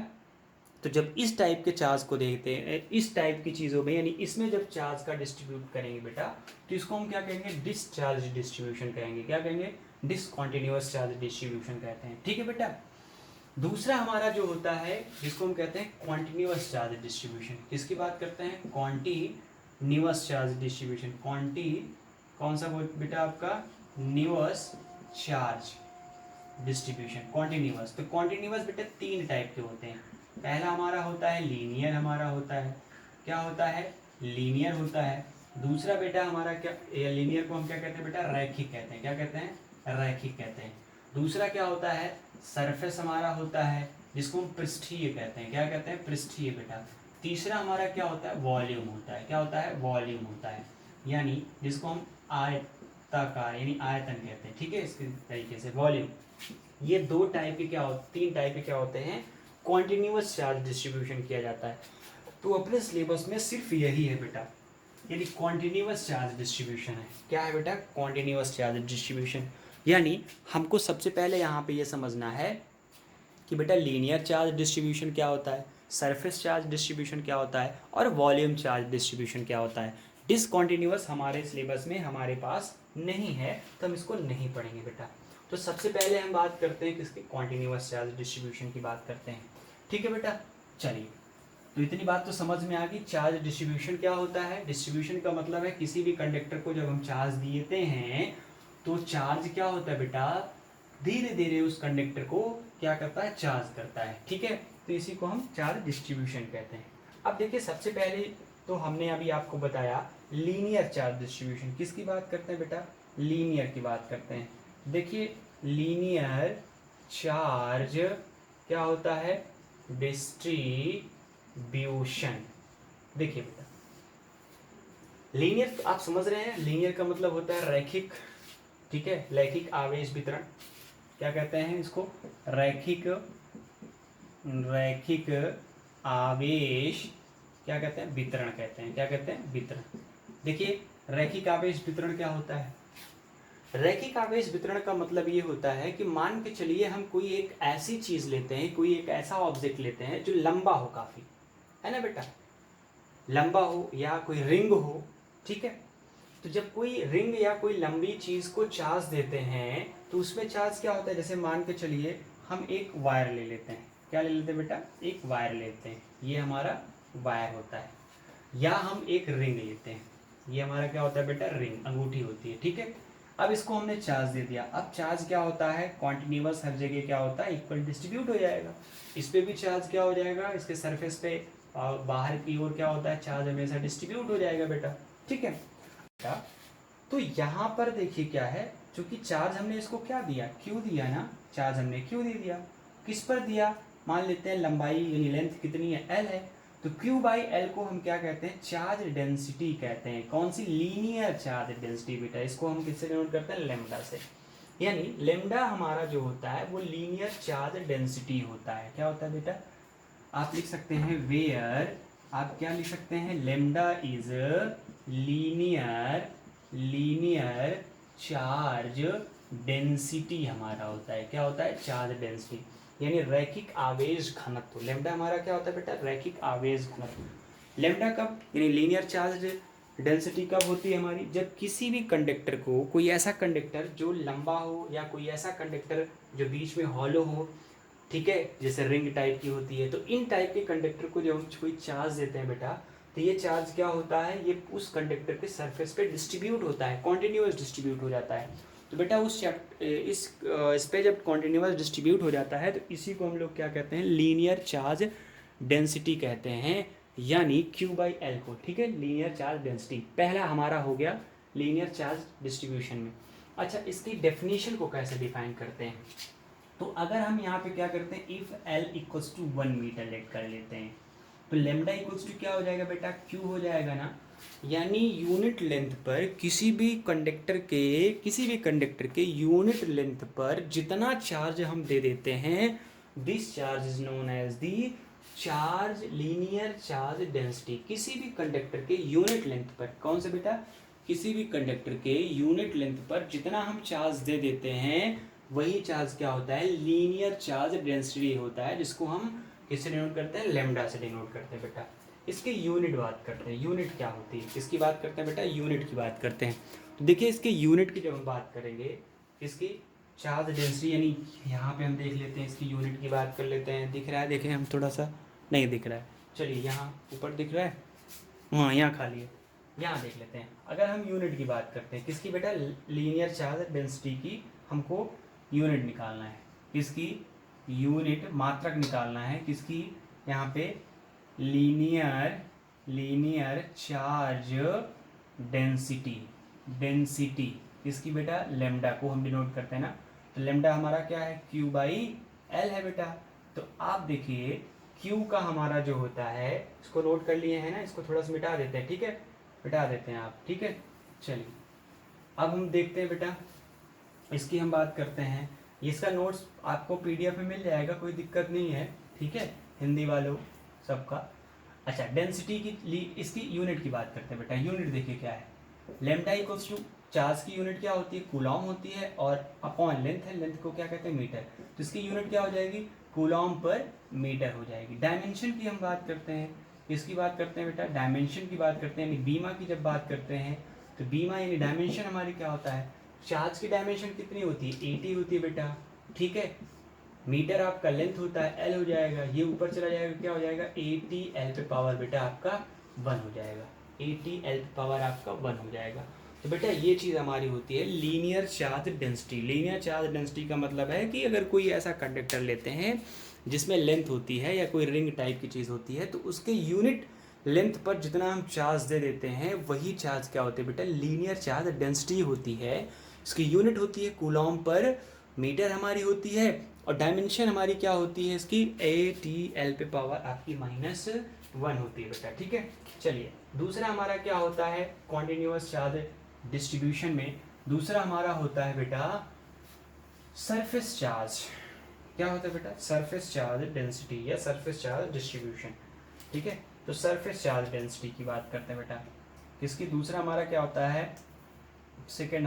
तो जब इस टाइप के चार्ज को देखते हैं, इस टाइप की चीज़ों में, यानी इसमें जब चार्ज का डिस्ट्रीब्यूट करेंगे बेटा, तो इसको हम क्या कहेंगे, डिसचार्ज डिस्ट्रीब्यूशन कहेंगे। क्या कहेंगे, डिसकॉन्टिन्यूअस चार्ज डिस्ट्रीब्यूशन कहते हैं, ठीक है बेटा। दूसरा हमारा जो होता है जिसको हम कहते हैं कॉन्टिन्यूअस चार्ज डिस्ट्रीब्यूशन, किसकी बात करते हैं, कॉन्टिन्यूअस चार्ज डिस्ट्रीब्यूशन। कौन सा बेटा आपका, न्यूअस चार्ज डिस्ट्रीब्यूशन, कॉन्टिन्यूअस। तो कॉन्टिन्यूअस बेटा तीन टाइप के होते हैं। पहला हमारा होता है लीनियर, हमारा होता है, क्या होता है, लीनियर होता है। दूसरा बेटा हमारा क्या, लीनियर को हम क्या कहते हैं बेटा, रैखिक कहते हैं। क्या कहते हैं, रैखिक कहते हैं। दूसरा क्या होता है, सरफेस हमारा होता है, जिसको हम पृष्ठीय कहते हैं। क्या कहते हैं, पृष्ठीय बेटा। तीसरा हमारा क्या होता है, वॉल्यूम होता है। क्या होता है, वॉल्यूम होता है, यानी जिसको हम आयताकार यानी आयतन कहते हैं, ठीक है, इसके तरीके से वॉल्यूम। ये दो टाइप के क्या होते, तीन टाइप के क्या होते हैं, कॉन्टिन्यूअस चार्ज डिस्ट्रीब्यूशन किया जाता है। तो अपने सिलेबस में सिर्फ यही है बेटा, यानी कॉन्टिन्यूअस चार्ज डिस्ट्रीब्यूशन है। क्या है बेटा, कॉन्टिन्यूअस चार्ज डिस्ट्रीब्यूशन। यानी हमको सबसे पहले यहाँ पे ये समझना है कि बेटा लीनियर चार्ज डिस्ट्रीब्यूशन क्या होता है, सरफेस चार्ज डिस्ट्रीब्यूशन क्या होता है और वॉल्यूम चार्ज डिस्ट्रीब्यूशन क्या होता है। डिसकॉन्टिन्यूअस हमारे सिलेबस में हमारे पास नहीं है, तो हम इसको नहीं पढ़ेंगे बेटा। तो सबसे पहले हम बात करते हैं किसकी, कॉन्टिन्यूअस चार्ज डिस्ट्रीब्यूशन की बात करते हैं, ठीक है बेटा। चलिए, तो इतनी बात तो समझ में आ गई। चार्ज डिस्ट्रीब्यूशन क्या होता है, डिस्ट्रीब्यूशन का मतलब है किसी भी कंडक्टर को जब हम चार्ज देते हैं तो चार्ज क्या होता है बेटा, धीरे धीरे उस कंडक्टर को क्या करता है, चार्ज करता है, ठीक है। तो इसी को हम चार्ज डिस्ट्रीब्यूशन कहते हैं। अब देखिए, सबसे पहले तो हमने अभी आपको बताया लीनियर चार्ज डिस्ट्रीब्यूशन, किसकी बात करते हैं बेटा, लीनियर की बात करते हैं। देखिए, लीनियर चार्ज क्या होता है, डिस्ट्रीब्यूशन। देखिए बेटा, लीनियर आप समझ रहे हैं, लीनियर का मतलब होता है रैखिक, ठीक है, रैखिक आवेश वितरण। क्या कहते हैं इसको, रैखिक आवेश क्या कहते हैं, वितरण कहते हैं। क्या कहते हैं, वितरण। देखिए, रैखिक आवेश वितरण क्या होता है, रैखिक आवेश वितरण का मतलब ये होता है कि मान के चलिए हम कोई एक ऐसी चीज लेते हैं, कोई एक ऐसा ऑब्जेक्ट लेते हैं जो लंबा हो काफी, है ना बेटा, लंबा हो या कोई रिंग हो, ठीक है। तो जब कोई रिंग या कोई लंबी चीज को चार्ज देते हैं तो उसमें चार्ज क्या होता है, जैसे मान के चलिए हम एक वायर ले लेते हैं। क्या ले लेते हैं बेटा, एक वायर लेते हैं, ये हमारा वायर होता है। या हम एक रिंग लेते हैं, ये हमारा क्या होता है बेटा, रिंग, अंगूठी होती है, ठीक है। अब इसको हमने चार्ज दे दिया। अब चार्ज क्या होता है, कॉन्टिन्यूअस, हर जगह क्या होता है, इक्वल डिस्ट्रीब्यूट हो जाएगा। इस पे भी चार्ज क्या हो जाएगा, इसके सरफेस पे बाहर की ओर क्या होता है, चार्ज हमेशा डिस्ट्रीब्यूट हो जाएगा बेटा, ठीक है। तो यहाँ पर देखिए क्या है, क्योंकि चार्ज हमने इसको क्या दिया, क्यू दिया ना, चार्ज हमने क्यू दे दिया। किस पर दिया, मान लेते हैं लंबाई यानी लेंथ कितनी है, एल है, तो Q बाई एल को हम क्या कहते हैं, चार्ज डेंसिटी कहते हैं। कौन सी, लीनियर चार्ज डेंसिटी बेटा। इसको हम किससे डिनोट करते हैं, लेमडा से। यानी लेमडा हमारा जो होता है वो लीनियर चार्ज डेंसिटी होता है। क्या होता है बेटा, आप लिख सकते हैं वेयर, आप क्या लिख सकते हैं, lambda is linear charge density हमारा होता है। क्या होता है, चार्ज डेंसिटी, यानी रैखिक आवेश घनत्व। लेमडा हमारा क्या होता है बेटा, रैखिक आवेश घनत्व। लेमडा कब, यानी लीनियर चार्ज डेंसिटी कब होती है हमारी, जब किसी भी कंडक्टर को, कोई ऐसा कंडक्टर जो लंबा हो या कोई ऐसा कंडक्टर जो बीच में हॉलो हो, ठीक है, जैसे रिंग टाइप की होती है, तो इन टाइप के कंडक्टर को जब हम कोई चार्ज देते हैं बेटा, तो ये चार्ज क्या होता है, ये उस कंडक्टर के सरफेस पे डिस्ट्रीब्यूट होता है, कॉन्टिन्यूअस डिस्ट्रीब्यूट हो जाता है। तो बेटा इस पे जब कॉन्टिन्यूअस डिस्ट्रीब्यूट हो जाता है तो इसी को हम लोग क्या कहते हैं, लीनियर चार्ज डेंसिटी कहते हैं, यानी Q बाई एल को। ठीक है, लीनियर चार्ज डेंसिटी पहला हमारा हो गया लीनियर चार्ज डिस्ट्रीब्यूशन में। अच्छा, इसकी डेफिनेशन को कैसे डिफाइन करते हैं, तो अगर हम यहाँ पे क्या करते हैं, if L equals to 1 metre let कर लेते हैं, तो लेमडा इक्वल्स टू क्या हो जाएगा बेटा, Q हो जाएगा ना। यानी यूनिट लेंथ पर किसी भी कंडक्टर के यूनिट लेंथ पर जितना चार्ज हम दे देते हैं, this charge is known as the charge, linear charge density. किसी भी कंडक्टर के यूनिट लेंथ पर, कौन से बेटा, किसी भी कंडक्टर के यूनिट लेंथ पर जितना हम चार्ज दे देते हैं, वही चार्ज क्या होता है, लीनियर चार्ज डेंसिटी होता है, जिसको हम किससे डिनोट करते हैं, लेमडा से डिनोट करते हैं बेटा। इसके यूनिट बात करते हैं, यूनिट क्या होती है, इसकी बात करते हैं बेटा, यूनिट की बात करते हैं। तो देखिए इसके यूनिट की जब हम बात करेंगे, इसकी चार्ज डेंसिटी, यानी यहाँ पे हम देख लेते हैं, इसकी यूनिट की बात कर लेते हैं। दिख रहा है, देखें हम थोड़ा सा, नहीं दिख रहा है, चलिए यहाँ ऊपर दिख रहा है, हाँ यहाँ खाली है, यहाँ देख लेते हैं। अगर हम यूनिट की बात करते हैं, किसकी बेटा, लीनियर चार्ज डेंसिटी की हमको यूनिट निकालना है, किसकी, यूनिट मात्रक निकालना है, किसकी, यहाँ पे लीनियर चार्ज डेंसिटी किसकी बेटा, लेमडा को हम डिनोट करते हैं ना। तो लेमडा हमारा क्या है, Q बाई एल है बेटा। तो आप देखिए Q का हमारा जो होता है, इसको नोट कर लिए हैं ना, इसको थोड़ा सा मिटा देते हैं, ठीक है, मिटा देते हैं आप, ठीक है। चलिए अब हम देखते हैं बेटा, इसकी हम बात करते हैं। इसका नोट्स आपको PDF में मिल जाएगा, कोई दिक्कत नहीं है, ठीक है, हिंदी वालों सबका। अच्छा, डेंसिटी की इसकी यूनिट की बात करते हैं बेटा। यूनिट देखिए क्या है, लेमडा इक्वल्स टू, चार्ज की यूनिट क्या होती है, कूलॉम होती है, और अपॉन लेंथ है, लेंथ को क्या कहते हैं, मीटर। तो इसकी यूनिट क्या हो जाएगी, कूलॉम पर मीटर हो जाएगी। डायमेंशन की हम बात करते हैं, इसकी बात करते हैं बेटा, डायमेंशन की बात करते हैं, यानी बीमा की जब बात करते हैं, तो बीमा यानी डायमेंशन हमारी क्या होता है, चार्ज की डायमेंशन कितनी होती है, 80 होती है बेटा, ठीक है। मीटर आपका लेंथ होता है, L हो जाएगा, ये ऊपर चला जाएगा, क्या हो जाएगा, 80 L पे पावर बेटा आपका 1 हो जाएगा, 80 L पे पावर आपका 1 हो जाएगा। तो बेटा ये चीज़ हमारी होती है linear charge density. Linear charge density का मतलब है कि अगर कोई ऐसा कंडक्टर लेते हैं जिसमें लेंथ होती है, या कोई रिंग टाइप की चीज़ होती है, तो उसके यूनिट लेंथ पर जितना हम चार्ज दे देते हैं, वही चार्ज क्या होती है बेटा, लीनियर चार्ज डेंसिटी होती है। इसकी यूनिट होती है कूलॉम पर मीटर हमारी होती है, और डायमेंशन हमारी क्या होती है इसकी, 80 L पे पावर आपकी -1 होती है बेटा, ठीक है। चलिए दूसरा हमारा क्या होता है, कॉन्टिन्यूअस चार्ज डिस्ट्रीब्यूशन में दूसरा हमारा होता है बेटा सरफेस चार्ज। क्या होता है बेटा, सरफेस चार्ज डेंसिटी या सरफेस चार्ज डिस्ट्रीब्यूशन, ठीक है। तो सरफेस चार्ज डेंसिटी की बात करते हैं बेटा, किसकी, दूसरा हमारा क्या होता है, सेकेंड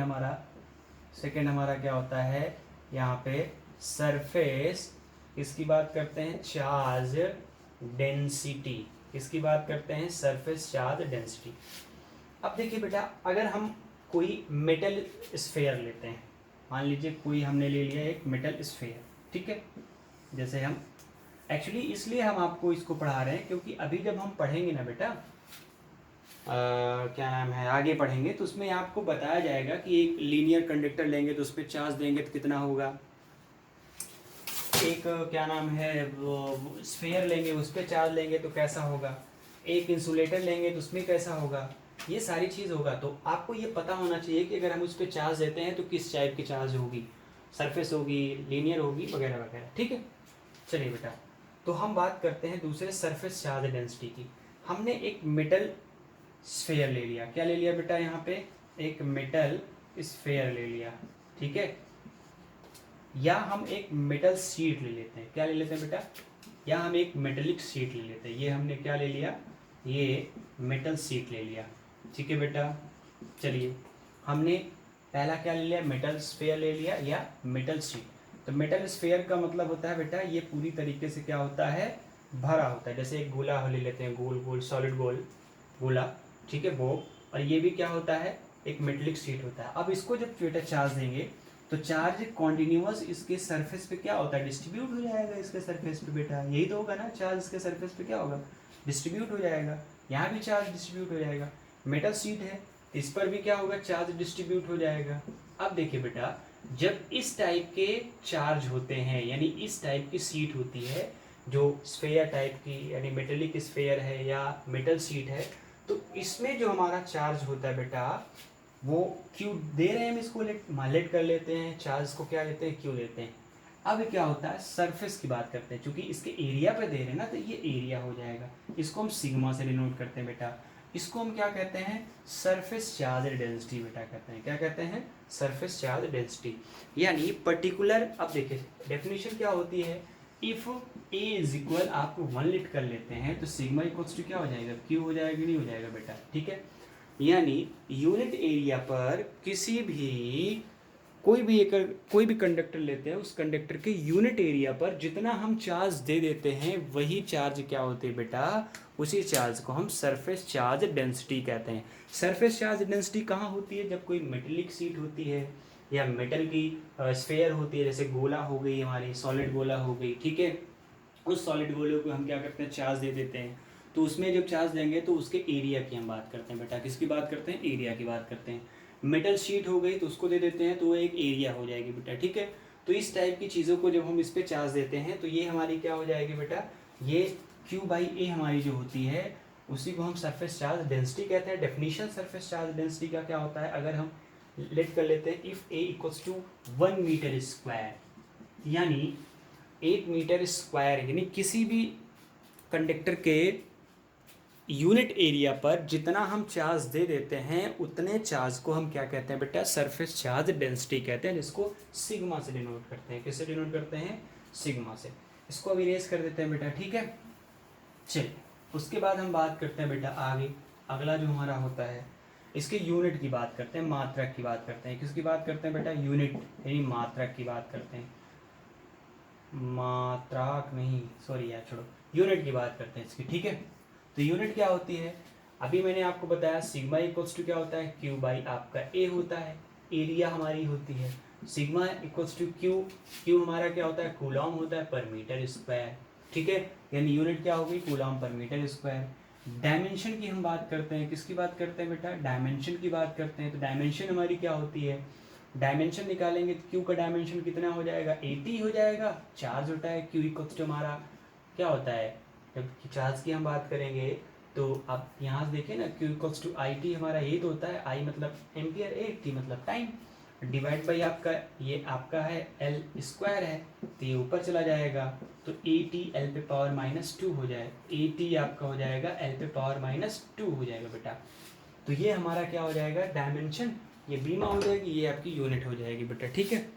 हमारा क्या होता है यहाँ पे, सरफेस, इसकी बात करते हैं चार्ज डेंसिटी, इसकी बात करते हैं सरफेस चार्ज डेंसिटी। अब देखिए बेटा, अगर हम कोई मेटल स्फेयर लेते हैं, मान लीजिए कोई हमने ले लिया एक मेटल स्फेयर, ठीक है, जैसे हम एक्चुअली इसलिए हम आपको इसको पढ़ा रहे हैं क्योंकि अभी जब हम पढ़ेंगे ना बेटा, क्या नाम है, आगे पढ़ेंगे तो उसमें आपको बताया जाएगा कि एक लीनियर कंडक्टर लेंगे तो उस पर चार्ज देंगे तो कितना होगा, एक क्या नाम है वो स्फेयर लेंगे उस पर चार्ज लेंगे तो कैसा होगा, एक इंसुलेटर लेंगे तो उसमें कैसा होगा, ये सारी चीज़ होगा। तो आपको ये पता होना चाहिए कि अगर हम उस पर चार्ज देते हैं तो किस टाइप की चार्ज होगी, सरफेस होगी, लीनियर होगी, वगैरह वगैरह, ठीक है। चलिए बेटा, तो हम बात करते हैं दूसरे सरफेस चार्ज डेंसिटी की। हमने एक मेटल स्फेयर ले लिया, क्या ले लिया बेटा, यहाँ पे एक मेटल स्फेयर ले लिया, ठीक है, या हम एक मेटल शीट ले लेते हैं, क्या ले लेते हैं बेटा, या हम एक मेटेलिक शीट ले लेते हैं। ये हमने क्या ले लिया, ये मेटल शीट ले लिया, ठीक है बेटा। चलिए हमने पहला क्या ले लिया, मेटल स्फेयर ले लिया या मेटल शीट। तो मेटल स्फेयर का मतलब होता है बेटा ये पूरी तरीके से क्या होता है, भरा होता है। जैसे एक गोला ले लेते हैं, गोल गोल सॉलिड गोल गोला, ठीक है वो, और ये भी क्या होता है, एक मेटेलिक शीट होता है। अब इसको जब बेटा चार्ज देंगे तो चार्ज कॉन्टिन्यूअस इसके सरफेस पे क्या होता है, डिस्ट्रीब्यूट हो जाएगा इसके सरफेस पे बेटा, यही तो होगा ना, चार्ज इसके सरफेस पे क्या होगा, डिस्ट्रीब्यूट हो जाएगा। यहाँ भी चार्ज डिस्ट्रीब्यूट हो जाएगा, मेटल शीट है इस पर भी क्या होगा, चार्ज डिस्ट्रीब्यूट हो जाएगा। अब देखिए बेटा, जब इस टाइप के चार्ज होते हैं, यानी इस टाइप की शीट होती है जो स्फेयर टाइप की, यानी मेटेलिक स्फेयर है या मेटल शीट है, तो इसमें जो हमारा चार्ज होता है बेटा वो क्यू दे रहे हैं हम इसको, लेट कर लेते हैं, चार्ज को क्या लेते हैं, क्यू लेते हैं। अब क्या होता है, सरफेस की बात करते हैं, क्योंकि इसके एरिया पे दे रहे हैं ना, तो ये एरिया हो जाएगा, इसको हम सिग्मा से डिनोट करते हैं बेटा। इसको हम क्या कहते हैं, सरफेस चार्ज डेंसिटी बेटा कहते हैं, क्या कहते हैं, सरफेस चार्ज डेंसिटी। यानी पर्टिकुलर, अब देखिए डेफिनेशन क्या होती है, इफ ए इज इक्वल, आपको 1 लिट कर लेते हैं तो सिग्मा इक्वल्स टू क्या हो जाएगा, क्यू हो जाएगा, नहीं हो जाएगा बेटा, ठीक है। यानी यूनिट एरिया पर किसी भी कोई भी कंडक्टर लेते हैं, उस कंडक्टर के यूनिट एरिया पर जितना हम चार्ज दे देते हैं वही चार्ज क्या होते हैं बेटा, उसी चार्ज को हम सरफेस चार्ज डेंसिटी कहते हैं। सरफेस चार्ज डेंसिटी कहाँ होती है, जब कोई मेटेलिक शीट होती है या मेटल की स्फेयर होती है, जैसे गोला हो गई हमारी, सॉलिड गोला हो गई, ठीक है, उस सॉलिड गोले को हम क्या करते हैं, चार्ज दे देते हैं। तो उसमें जब चार्ज देंगे तो उसके एरिया की हम बात करते हैं बेटा, किसकी बात करते हैं, एरिया की बात करते हैं। मेटल शीट हो गई तो उसको दे देते हैं तो वो एक एरिया हो जाएगी बेटा, ठीक है। तो इस टाइप की चीज़ों को जब हम इस पर चार्ज देते हैं तो ये हमारी क्या हो जाएगी बेटा, ये क्यू बाई ए हमारी जो होती है उसी को हम सरफेस चार्ज डेंसिटी कहते हैं। डेफिनेशन सरफेस चार्ज डेंसिटी का क्या होता है, अगर हम लेट कर लेते हैं, if A equals to 1 metre square, यानी 1 मीटर स्क्वायर, यानी किसी भी कंडक्टर के यूनिट एरिया पर जितना हम चार्ज दे देते हैं उतने चार्ज को हम क्या कहते हैं बेटा, सरफेस चार्ज डेंसिटी कहते हैं, जिसको सिग्मा से डिनोट करते हैं। किससे डिनोट करते हैं, सिग्मा से। इसको अब इरेज कर देते हैं बेटा, ठीक है। चलिए उसके बाद हम बात करते हैं बेटा आगे, अगला जो हमारा होता है इसके यूनिट की बात करते हैं, मात्रक की बात करते हैं। किसकी बात करते हैं बेटा, यूनिट यानी मात्रक की बात करते हैं, मात्रक नहीं, सॉरी यार छोड़ो, यूनिट की बात करते हैं इसकी, ठीक है। तो यूनिट क्या होती है, अभी मैंने आपको बताया सिग्मा इक्वल्स टू क्या होता है, क्यू बाई आपका ए होता है, एरिया हमारी होती है। Sigma equals to Q, Q हमारा क्या होता है, कूलॉम होता है पर मीटर स्क्वायर, ठीक है। यानी यूनिट क्या होगी, कूलॉम पर मीटर स्क्वायर। डायमेंशन की हम बात करते हैं, किसकी बात करते हैं बेटा, डायमेंशन की बात करते हैं। तो डायमेंशन हमारी क्या होती है, डायमेंशन निकालेंगे तो क्यू का डायमेंशन कितना हो जाएगा, 80 हो जाएगा। चार्ज होता है क्यू इक्वल्स टू हमारा क्या होता है, जब चार्ज की हम बात करेंगे तो आप यहाँ से देखिए ना, Q equals to I T, हमारा ये तो होता है आई मतलब एम्पियर, ए टी मतलब टाइम, डिवाइड बाई आपका ये आपका है एल स्क्वायर है, तो ये ऊपर चला जाएगा, तो ए टी एल पे पावर -2 हो जाए, ए टी आपका हो जाएगा एल पे पावर -2 हो जाएगा बेटा। तो ये हमारा क्या हो जाएगा, डायमेंशन, ये बीमा हो जाएगी, ये आपकी यूनिट हो जाएगी बेटा, ठीक है।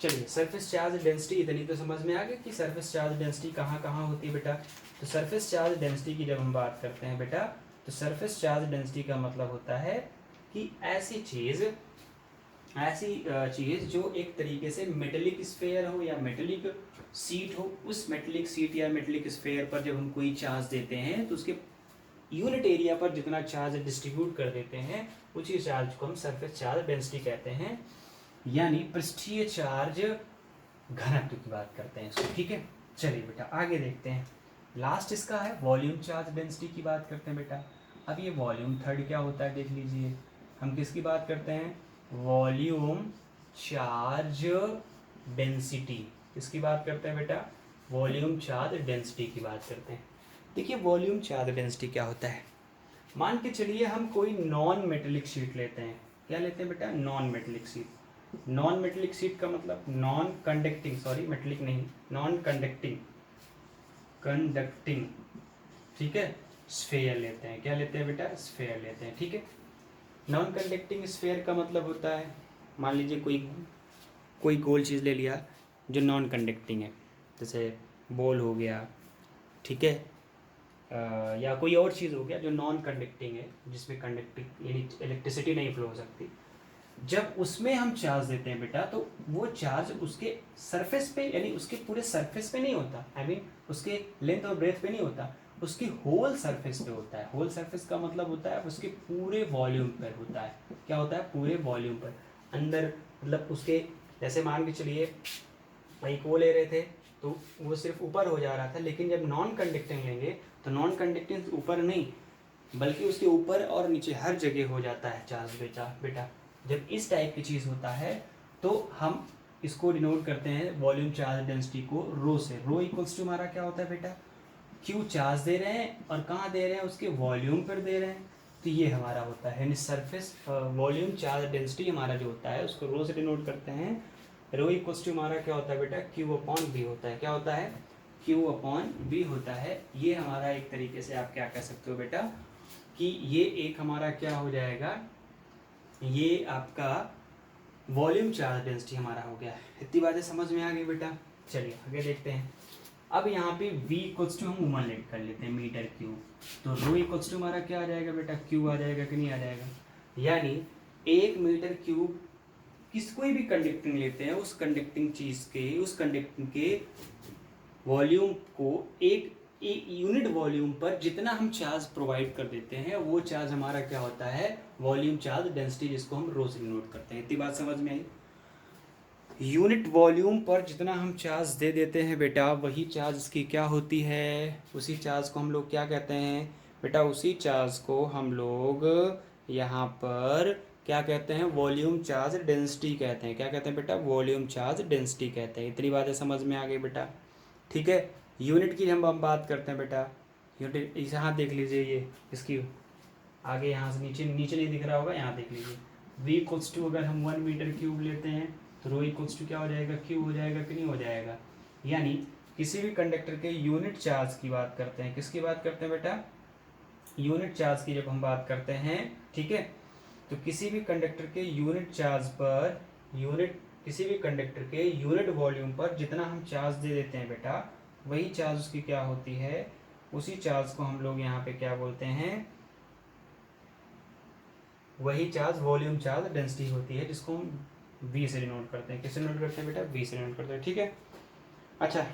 चलिए सरफेस चार्ज डेंसिटी इतनी तो समझ में आ गई कि सरफेस चार्ज डेंसिटी कहाँ कहाँ होती है बेटा। तो सरफेस चार्ज डेंसिटी की जब हम बात करते हैं बेटा, तो सरफेस चार्ज डेंसिटी का मतलब होता है कि ऐसी चीज़ जो एक तरीके से मेटेलिक स्फेयर हो या मेटेलिक सीट हो, उस मेटेलिक सीट या मेटेलिक स्फेयर पर जब हम कोई चार्ज देते हैं तो उसके यूनिट एरिया पर जितना चार्ज डिस्ट्रीब्यूट कर देते हैं उसी चार्ज को हम सरफेस चार्ज डेंसिटी कहते हैं, यानी पृष्ठीय चार्ज घनत्व की बात करते हैं इसको, ठीक है। चलिए बेटा आगे देखते हैं, लास्ट इसका है वॉल्यूम चार्ज डेंसिटी की बात करते हैं बेटा। अब ये वॉल्यूम थर्ड क्या होता है देख लीजिए, हम किसकी बात करते हैं, वॉल्यूम चार्ज डेंसिटी, किसकी बात करते हैं बेटा, वॉल्यूम चार्ज डेंसिटी की बात करते हैं। देखिए वॉल्यूम चार्ज डेंसिटी क्या होता है, मान के चलिए हम कोई नॉन मेटेलिक शीट लेते हैं, क्या लेते हैं बेटा, non metallic sheet. Non metallic sheet का मतलब नॉन कंडक्टिंग, सॉरी मेटेलिक नहीं, नॉन कंडक्टिंग, कंडक्टिंग, ठीक है, स्फेयर लेते हैं। क्या लेते हैं बेटा? स्फेयर लेते हैं, ठीक है। नॉन कंडक्टिंग स्फेयर का मतलब होता है, मान लीजिए कोई गोल चीज़ ले लिया जो नॉन कंडक्टिंग है, जैसे बॉल हो गया, ठीक है, या कोई और चीज़ हो गया जो नॉन कंडक्टिंग है, जिसमें कंडक्टिंग यानी इलेक्ट्रिसिटी नहीं फ्लो हो सकती। जब उसमें हम चार्ज देते हैं बेटा, तो वो चार्ज उसके सरफेस पे यानी उसके पूरे सरफेस पे नहीं होता, आई मीन उसके लेंथ और ब्रेथ पे नहीं होता, उसकी होल सरफेस पे होता है। होल सरफेस का मतलब होता है उसके पूरे वॉल्यूम पर होता है। क्या होता है? पूरे वॉल्यूम पर, अंदर, मतलब उसके, जैसे मान के चलिए भाई को ले रहे थे तो वो सिर्फ ऊपर हो जा रहा था, लेकिन जब नॉन कंडक्टिंग लेंगे तो नॉन कंडक्टिंग ऊपर नहीं बल्कि उसके ऊपर और नीचे हर जगह हो जाता है चार्ज बेटा। जब इस टाइप की चीज़ होता है तो हम इसको डिनोट करते हैं वॉल्यूम चार्ज डेंसिटी को रो से। रो इक्वल्स टू हमारा क्या होता है बेटा? क्यू चार्ज दे रहे हैं और कहाँ दे रहे हैं? उसके वॉल्यूम पर दे रहे हैं, तो ये हमारा होता है यानी सरफेस वॉल्यूम चार्ज डेंसिटी हमारा जो होता है उसको रो से डिनोट करते हैं। रो इक्वल्स टू हमारा क्या होता है बेटा? क्यू अपॉन बी होता है। क्या होता है? क्यू अपॉन बी होता है। ये हमारा एक तरीके से आप क्या कह सकते हो बेटा कि ये एक हमारा क्या हो जाएगा, ये आपका वॉल्यूम चार्ज डेंसिटी हमारा हो गया। इतनी बातें समझ में आ गई बेटा। चलिए आगे देखते हैं। अब यहाँ पे v इक्वल्स टू हम वुमन लेट कर लेते हैं मीटर क्यूब, तो रो इक्वल्स टू हमारा क्या आ जाएगा बेटा? क्यू आ जाएगा कि नहीं आ जाएगा? यानी 1 मीटर क्यूब किस कोई भी कंडक्टिंग लेते हैं, उस कंडक्टिंग चीज़ के, उस कंडक्टिंग के वॉल्यूम को एक यूनिट वॉल्यूम पर जितना हम चार्ज प्रोवाइड कर देते हैं वो चार्ज हमारा क्या होता है? वॉल्यूम चार्ज डेंसिटी, जिसको हम रो से डिनोट करते हैं। इतनी बात समझ में आई? यूनिट वॉल्यूम पर जितना हम चार्ज दे देते हैं बेटा, वही चार्ज इसकी क्या होती है? उसी चार्ज को हम लोग क्या कहते हैं बेटा? उसी चार्ज को हम लोग यहाँ पर क्या कहते हैं? वॉल्यूम चार्ज डेंसिटी कहते हैं। क्या कहते हैं बेटा? वॉल्यूम चार्ज डेंसिटी कहते हैं। इतनी बातें समझ में आ गई बेटा, ठीक है। यूनिट की हम बात करते हैं बेटा। यूनिट यहाँ देख लीजिए, ये इसकी आगे यहाँ से नीचे नीचे नहीं दिख रहा होगा, यहाँ देख लीजिए। v इक्वल्स टू अगर हम 1 मीटर क्यूब लेते हैं तो रो इक्वल्स टू क्या हो जाएगा? क्यू हो जाएगा कि नहीं हो जाएगा? यानी किसी भी कंडक्टर के यूनिट चार्ज की बात करते हैं, किसकी बात करते हैं बेटा? यूनिट चार्ज की जब हम बात करते हैं, ठीक है, तो किसी भी कंडक्टर के यूनिट चार्ज पर किसी भी कंडक्टर के यूनिट वॉल्यूम पर जितना हम चार्ज दे देते हैं बेटा, वही चार्ज उसकी क्या होती है? उसी चार्ज को हम लोग यहाँ पे क्या बोलते हैं? वही चार्ज वॉल्यूम चार्ज डेंसिटी होती है, जिसको हम v से डिनोट करते हैं। किससे डिनोट करते हैं बेटा? v से डिनोट करते हैं, ठीक है। अच्छा,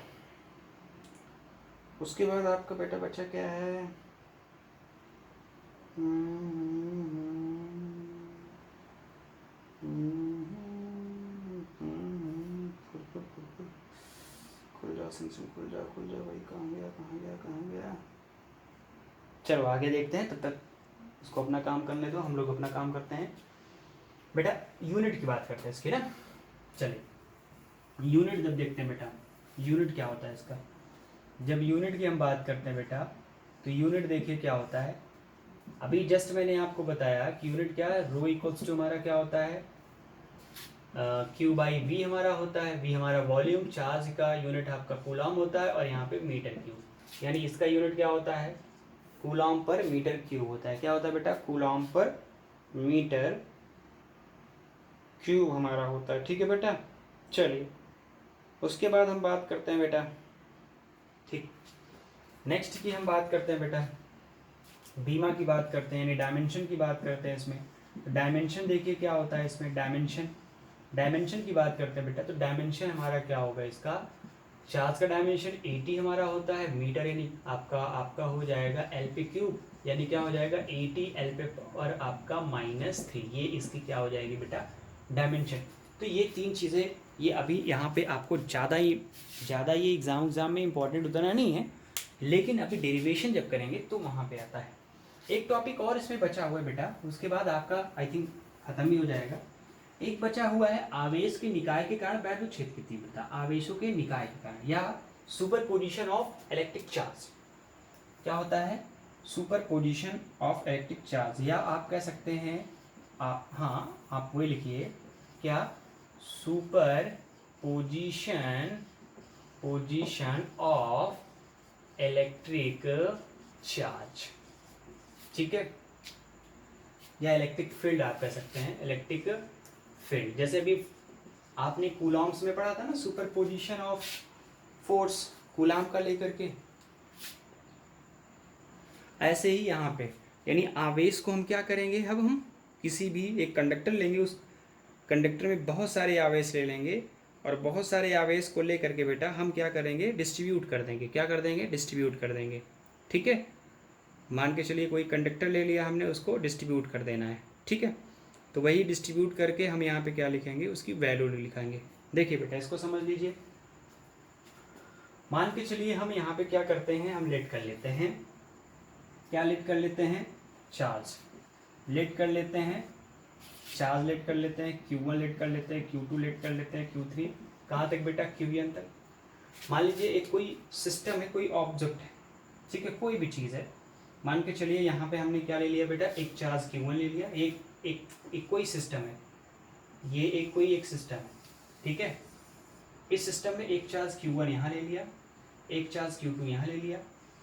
उसके बाद आपका बेटा बच्चा क्या है? खुल जा भाई, कहाँ गया? चलो आगे देखते हैं, तब तक उसको अपना काम करने दो, हम लोग अपना काम करते हैं। बेटा यूनिट की बात करते हैं इसकी ना। चलिए यूनिट जब देखते हैं बेटा, यूनिट क्या होता है इसका? जब यूनिट की हम बात करते हैं बेटा, तो यूनिट देखिए क्या होता है। अभी जस्ट मैंने आपको बताया कि यूनिट क्या है। रो इक्वल्स टू हमारा क्या होता है? क्यू बाई वी हमारा होता है। वी हमारा वॉल्यूम चार्ज का यूनिट आपका कूलम होता है, और यहाँ पे मीटर क्यूब, यानी इसका यूनिट क्या होता है? कूलम पर मीटर क्यूब होता है। क्या होता है बेटा? कूलम पर मीटर क्यूब हमारा होता है, ठीक है बेटा। चलिए उसके बाद हम बात करते हैं बेटा, ठीक, नेक्स्ट की हम बात करते हैं बेटा, बीमा की बात करते हैं, यानी डायमेंशन की बात करते हैं इसमें। डायमेंशन देखिए क्या होता है इसमें। डायमेंशन की बात करते हैं बेटा, तो डायमेंशन हमारा क्या होगा इसका? चार्ज का डायमेंशन 80 हमारा होता है मीटर, यानी आपका हो जाएगा एल पे क्यूब, यानी क्या हो जाएगा? 80 एल पे और आपका -3, ये इसकी क्या हो जाएगी बेटा? डायमेंशन। तो ये तीन चीज़ें, ये अभी यहाँ पे आपको ज़्यादा ये एग्ज़ाम में इंपॉर्टेंट उतना नहीं है, लेकिन अभी डेरिवेशन जब करेंगे तो वहाँ पे आता है। एक टॉपिक और इसमें बचा हुआ है बेटा, उसके बाद आपका आई थिंक ख़त्म ही हो जाएगा। एक बचा हुआ है आवेश के निकाय के कारण वैद्युत क्षेत्र की तीव्रता। आवेशों के निकाय के कारण, या सुपरपोजिशन ऑफ इलेक्ट्रिक चार्ज। क्या होता है? सुपरपोजिशन ऑफ इलेक्ट्रिक चार्ज, या आप कह सकते हैं हाँ आप वही लिखिए, क्या? Super position of electric charge, ठीक है, या इलेक्ट्रिक फील्ड आप कह सकते हैं, इलेक्ट्रिक फील्ड। जैसे अभी आपने कूलॉम्स में पढ़ा था ना, सुपरपोजिशन ऑफ फोर्स कूलाम का लेकर के, ऐसे ही यहाँ पे यानी आवेश को हम क्या करेंगे, अब हम किसी भी एक कंडक्टर लेंगे, उस कंडक्टर में बहुत सारे आवेश ले लेंगे और बहुत सारे आवेश को ले करके बेटा हम क्या करेंगे, डिस्ट्रीब्यूट कर देंगे। क्या कर देंगे, डिस्ट्रीब्यूट कर देंगे, ठीक है। मान के चलिए कोई कंडक्टर ले लिया हमने, उसको डिस्ट्रीब्यूट कर देना है, ठीक है। तो वही डिस्ट्रीब्यूट करके हम यहाँ पे क्या लिखेंगे, उसकी वैल्यू लिखेंगे। देखिए बेटा इसको समझ लीजिए, मान के चलिए हम यहाँ पे क्या करते हैं, हम लेट कर लेते हैं, क्या लेट कर लेते हैं, चार्ज लेट कर लेते हैं, चार्ज लेट कर लेते हैं, Q1 लेट कर लेते हैं, Q2 लेट कर लेते हैं, Q3 कहाँ तक बेटा, Qn तक। मान लीजिए एक कोई सिस्टम है, कोई ऑब्जेक्ट है, ठीक है, कोई भी चीज़ है। मान के चलिए यहाँ पे हमने क्या ले लिया बेटा, एक चार्ज Q1 ले लिया, एक कोई सिस्टम है, ये एक सिस्टम है, ठीक है। इस सिस्टम में एक चार्ज Q1 यहाँ ले लिया, एक चार्ज Q2 यहाँ ले लिया,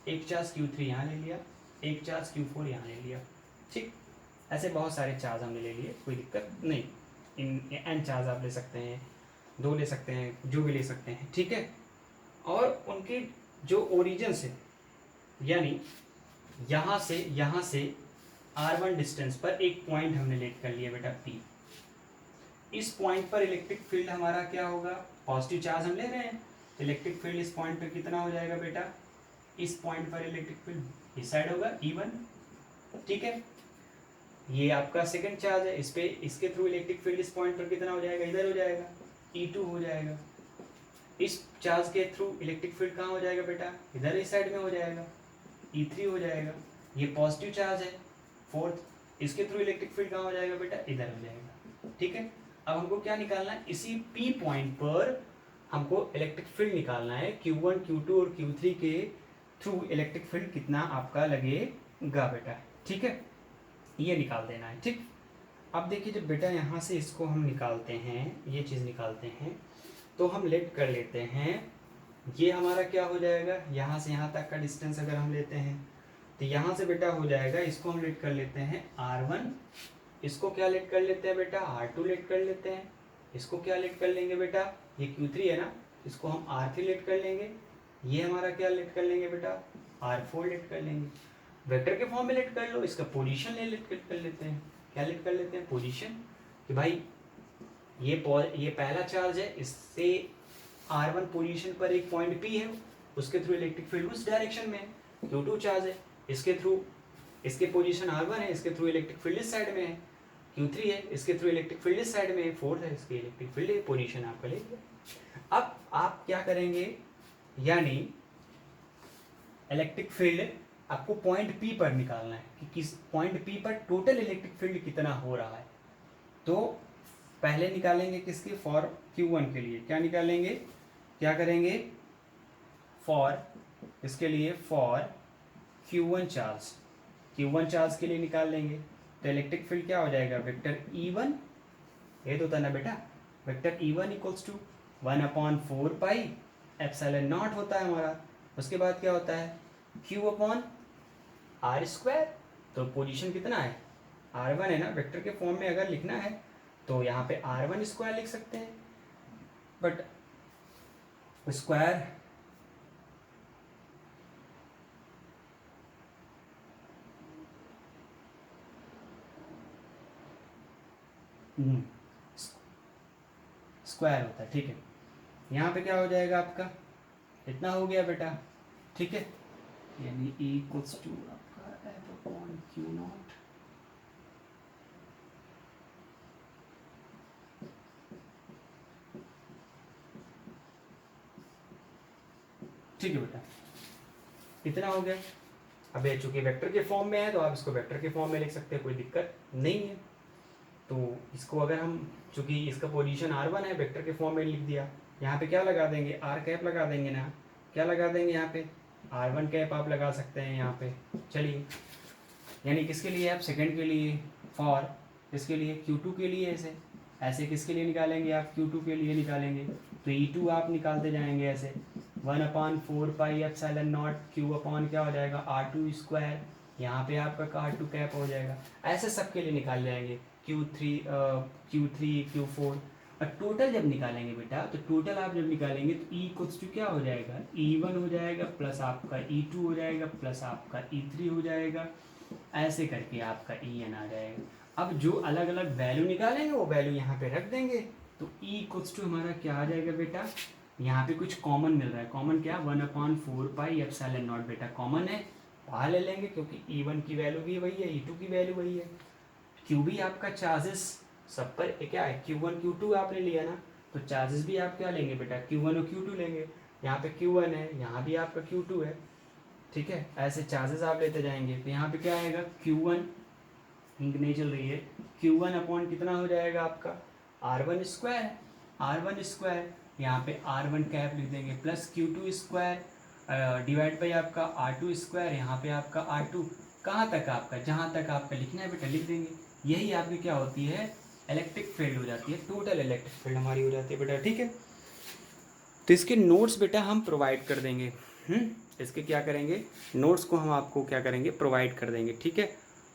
एक चार्ज Q3 यहाँ ले लिया, एक चार्ज Q4 यहाँ ले लिया, ठीक। ऐसे बहुत सारे चार्ज हमने ले लिए, कोई दिक्कत नहीं। इन n चार्ज आप ले सकते हैं, 2 ले सकते हैं, जो भी ले सकते हैं, ठीक है। और उनके जो ओरिजिन से यानी यहाँ से r1 डिस्टेंस पर एक पॉइंट हमने लेट कर लिया बेटा P। इस पॉइंट पर इलेक्ट्रिक फील्ड हमारा क्या होगा, पॉजिटिव चार्ज हम ले रहे हैं, इलेक्ट्रिक फील्ड इस पॉइंट पर कितना हो जाएगा बेटा, इस पॉइंट पर इलेक्ट्रिक फील्ड इस साइड होगा E1, ठीक है। ये आपका सेकंड चार्ज है, इस पे इसके थ्रू इलेक्ट्रिक फील्ड इस पॉइंट पर कितना हो जाएगा, इधर हो जाएगा, E2 हो जाएगा। इस चार्ज के थ्रू इलेक्ट्रिक फील्ड कहाँ हो जाएगा बेटा, इधर इस साइड में हो जाएगा, E3 हो जाएगा। ये पॉजिटिव चार्ज है फोर्थ, इसके थ्रू इलेक्ट्रिक फील्ड कहाँ हो जाएगा बेटा, इधर हो जाएगा, ठीक है। अब हमको क्या निकालना है, इसी P पॉइंट पर हमको इलेक्ट्रिक फील्ड निकालना है, Q1 Q2 और Q3 के थ्रू इलेक्ट्रिक फील्ड कितना आपका लगेगा बेटा, ठीक है, ये निकाल देना है, ठीक। अब देखिए जब बेटा यहाँ से इसको हम निकालते हैं, ये चीज़ निकालते हैं, तो हम लेट कर लेते हैं, ये हमारा क्या हो जाएगा, यहाँ से यहाँ तक का डिस्टेंस अगर हम लेते हैं तो यहाँ से बेटा हो जाएगा, इसको हम लेट कर लेते हैं R1, इसको क्या लेट कर लेते हैं बेटा, R2 लेट कर लेते हैं, इसको क्या लेट कर लेंगे बेटा, ये Q3 है ना, इसको हम R3 लेट कर लेंगे, ये हमारा क्या लेट कर लेंगे बेटा, R4 लेट कर लेंगे। वेक्टर के फॉर्म में लेट कर लो, इसका पोजीशन लेट कर लेते हैं, क्या लेट कर लेते हैं, पोजीशन, कि भाई ये पहला चार्ज है, इससे R1 पोजीशन पर एक पॉइंट P है, उसके थ्रू इलेक्ट्रिक फील्ड उस डायरेक्शन में है। Q2 चार्ज है, इसके थ्रू इसके पोजीशन R1 है, इसके थ्रू इलेक्ट्रिक फील्ड इस साइड में है। Q3 है, इसके थ्रू इलेक्ट्रिक फील्ड इस साइड में है। 4 है, इसके इलेक्ट्रिक फील्ड पोजीशन आपका ले लिया। अब आप क्या करेंगे, यानी इलेक्ट्रिक फील्ड आपको पॉइंट P पर निकालना है कि किस पॉइंट P पर टोटल इलेक्ट्रिक फील्ड कितना हो रहा है। तो पहले निकालेंगे किसके, फॉर Q1 के लिए क्या निकालेंगे, क्या करेंगे, फॉर इसके लिए फॉर Q1 चार्ज के लिए निकाल लेंगे। तो इलेक्ट्रिक फील्ड क्या हो जाएगा, वेक्टर E1, ये तो था ना बेटा, vector E1 equals to 1/4 pi epsilon naught होता है हमारा। उसके बाद क्या होता है, Q/r²। तो पोजीशन कितना है, R1 है ना, वेक्टर के फॉर्म में अगर लिखना है तो यहाँ पे R1² लिख सकते हैं, बट स्क्वायर स्क्वायर होता है, ठीक है। यहाँ पे क्या हो जाएगा आपका, इतना हो गया बेटा, ठीक है, यानी E इक्वल्स टू आपका F/Q0। ठीक है बेटा, इतना हो गया। अब ये चूंकि वेक्टर के फॉर्म में है तो आप इसको वेक्टर के फॉर्म में लिख सकते हैं, कोई दिक्कत नहीं है। तो इसको अगर हम, चूंकि इसका पोजीशन R1 है, वेक्टर के फॉर्म में लिख दिया, यहाँ पे क्या लगा देंगे, R कैप लगा देंगे ना, क्या लगा देंगे यहाँ पे, R1 कैप आप लगा सकते हैं यहाँ पे। चलिए, यानी किसके लिए, आप सेकंड के लिए, फॉर इसके लिए Q2 के लिए, ऐसे ऐसे किसके लिए निकालेंगे आप, Q2 के लिए निकालेंगे। तो E2 आप निकालते जाएंगे ऐसे, 1/4πε0 Q अपॉन क्या हो जाएगा R2 स्क्वायर, यहाँ पे आपका R2 कैप हो जाएगा। ऐसे सबके लिए निकाल जाएंगे Q3 Q4। और टोटल जब निकालेंगे बेटा, तो टोटल आप जब निकालेंगे तो E इक्वल्स टू क्या हो जाएगा, E1 हो जाएगा प्लस आपका E2 हो जाएगा प्लस आपका E3 हो जाएगा, ऐसे करके आपका En आ जाएगा। अब जो अलग अलग वैल्यू निकालेंगे वो वैल्यू यहाँ पे रख देंगे, तो E इक्वल्स टू हमारा क्या आ जाएगा बेटा, यहाँ पे कुछ कॉमन मिल रहा है। कॉमन क्या, 1/4πε0 बेटा कॉमन है, बाहर ले लेंगे क्योंकि E1 की वैल्यू भी वही है, E2 की वैल्यू वही है। Q भी आपका चार्जेस सब पर क्या है, Q1 Q2 आपने लिया ना, तो चार्जेस भी आप क्या लेंगे बेटा, Q1 और Q2 लेंगे। यहाँ पे Q1 है, यहाँ भी आपका Q2 है, ठीक है, ऐसे चार्जेस आप लेते जाएंगे। तो यहाँ पे क्या आएगा, Q1 इंक नहीं चल रही है, Q1 अपॉन कितना हो जाएगा आपका R1 स्क्वायर, R1 स्क्वायर, यहाँ पे R1 कैप लिख देंगे plus Q2 square divide by आपका R2 स्क्वायर, यहाँ पे आपका R2 कहाँ तक आपका, जहाँ तक आपका लिखना है बेटा लिख देंगे। यही आपकी क्या होती है, इलेक्ट्रिक फील्ड हो जाती है, टोटल इलेक्ट्रिक फील्ड हमारी हो जाती है बेटा, ठीक है। तो इसके नोट्स बेटा हम प्रोवाइड कर देंगे, इसके क्या करेंगे, नोट्स को हम आपको क्या करेंगे, प्रोवाइड कर देंगे, ठीक है।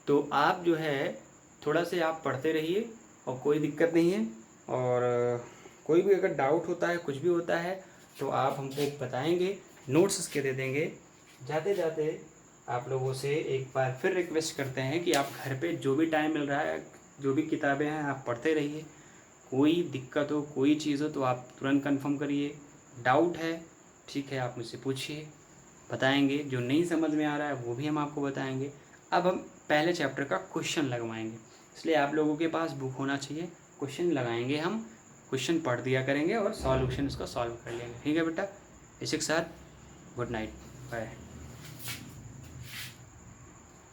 तो आप जो है थोड़ा से आप पढ़ते रहिए और कोई दिक्कत नहीं है, और कोई भी अगर डाउट होता है, कुछ भी होता है तो आप हमको बताएंगे, नोट्स इसके दे देंगे। जाते जाते आप लोगों से एक बार फिर रिक्वेस्ट करते हैं कि आप घर पे जो भी टाइम मिल रहा है, जो भी किताबें हैं आप पढ़ते रहिए। कोई दिक्कत हो, कोई चीज़ हो तो आप तुरंत कंफर्म करिए। डाउट है, ठीक है, आप मुझसे पूछिए, बताएंगे। जो नहीं समझ में आ रहा है वो भी हम आपको बताएंगे। अब हम पहले चैप्टर का क्वेश्चन लगवाएंगे, इसलिए आप लोगों के पास बुक होना चाहिए। क्वेश्चन लगाएंगे हम, क्वेश्चन पढ़ दिया करेंगे और सॉल्यूशन उसका सॉल्व कर लेंगे, ठीक है बेटा। इसी के साथ गुड नाइट, बाय।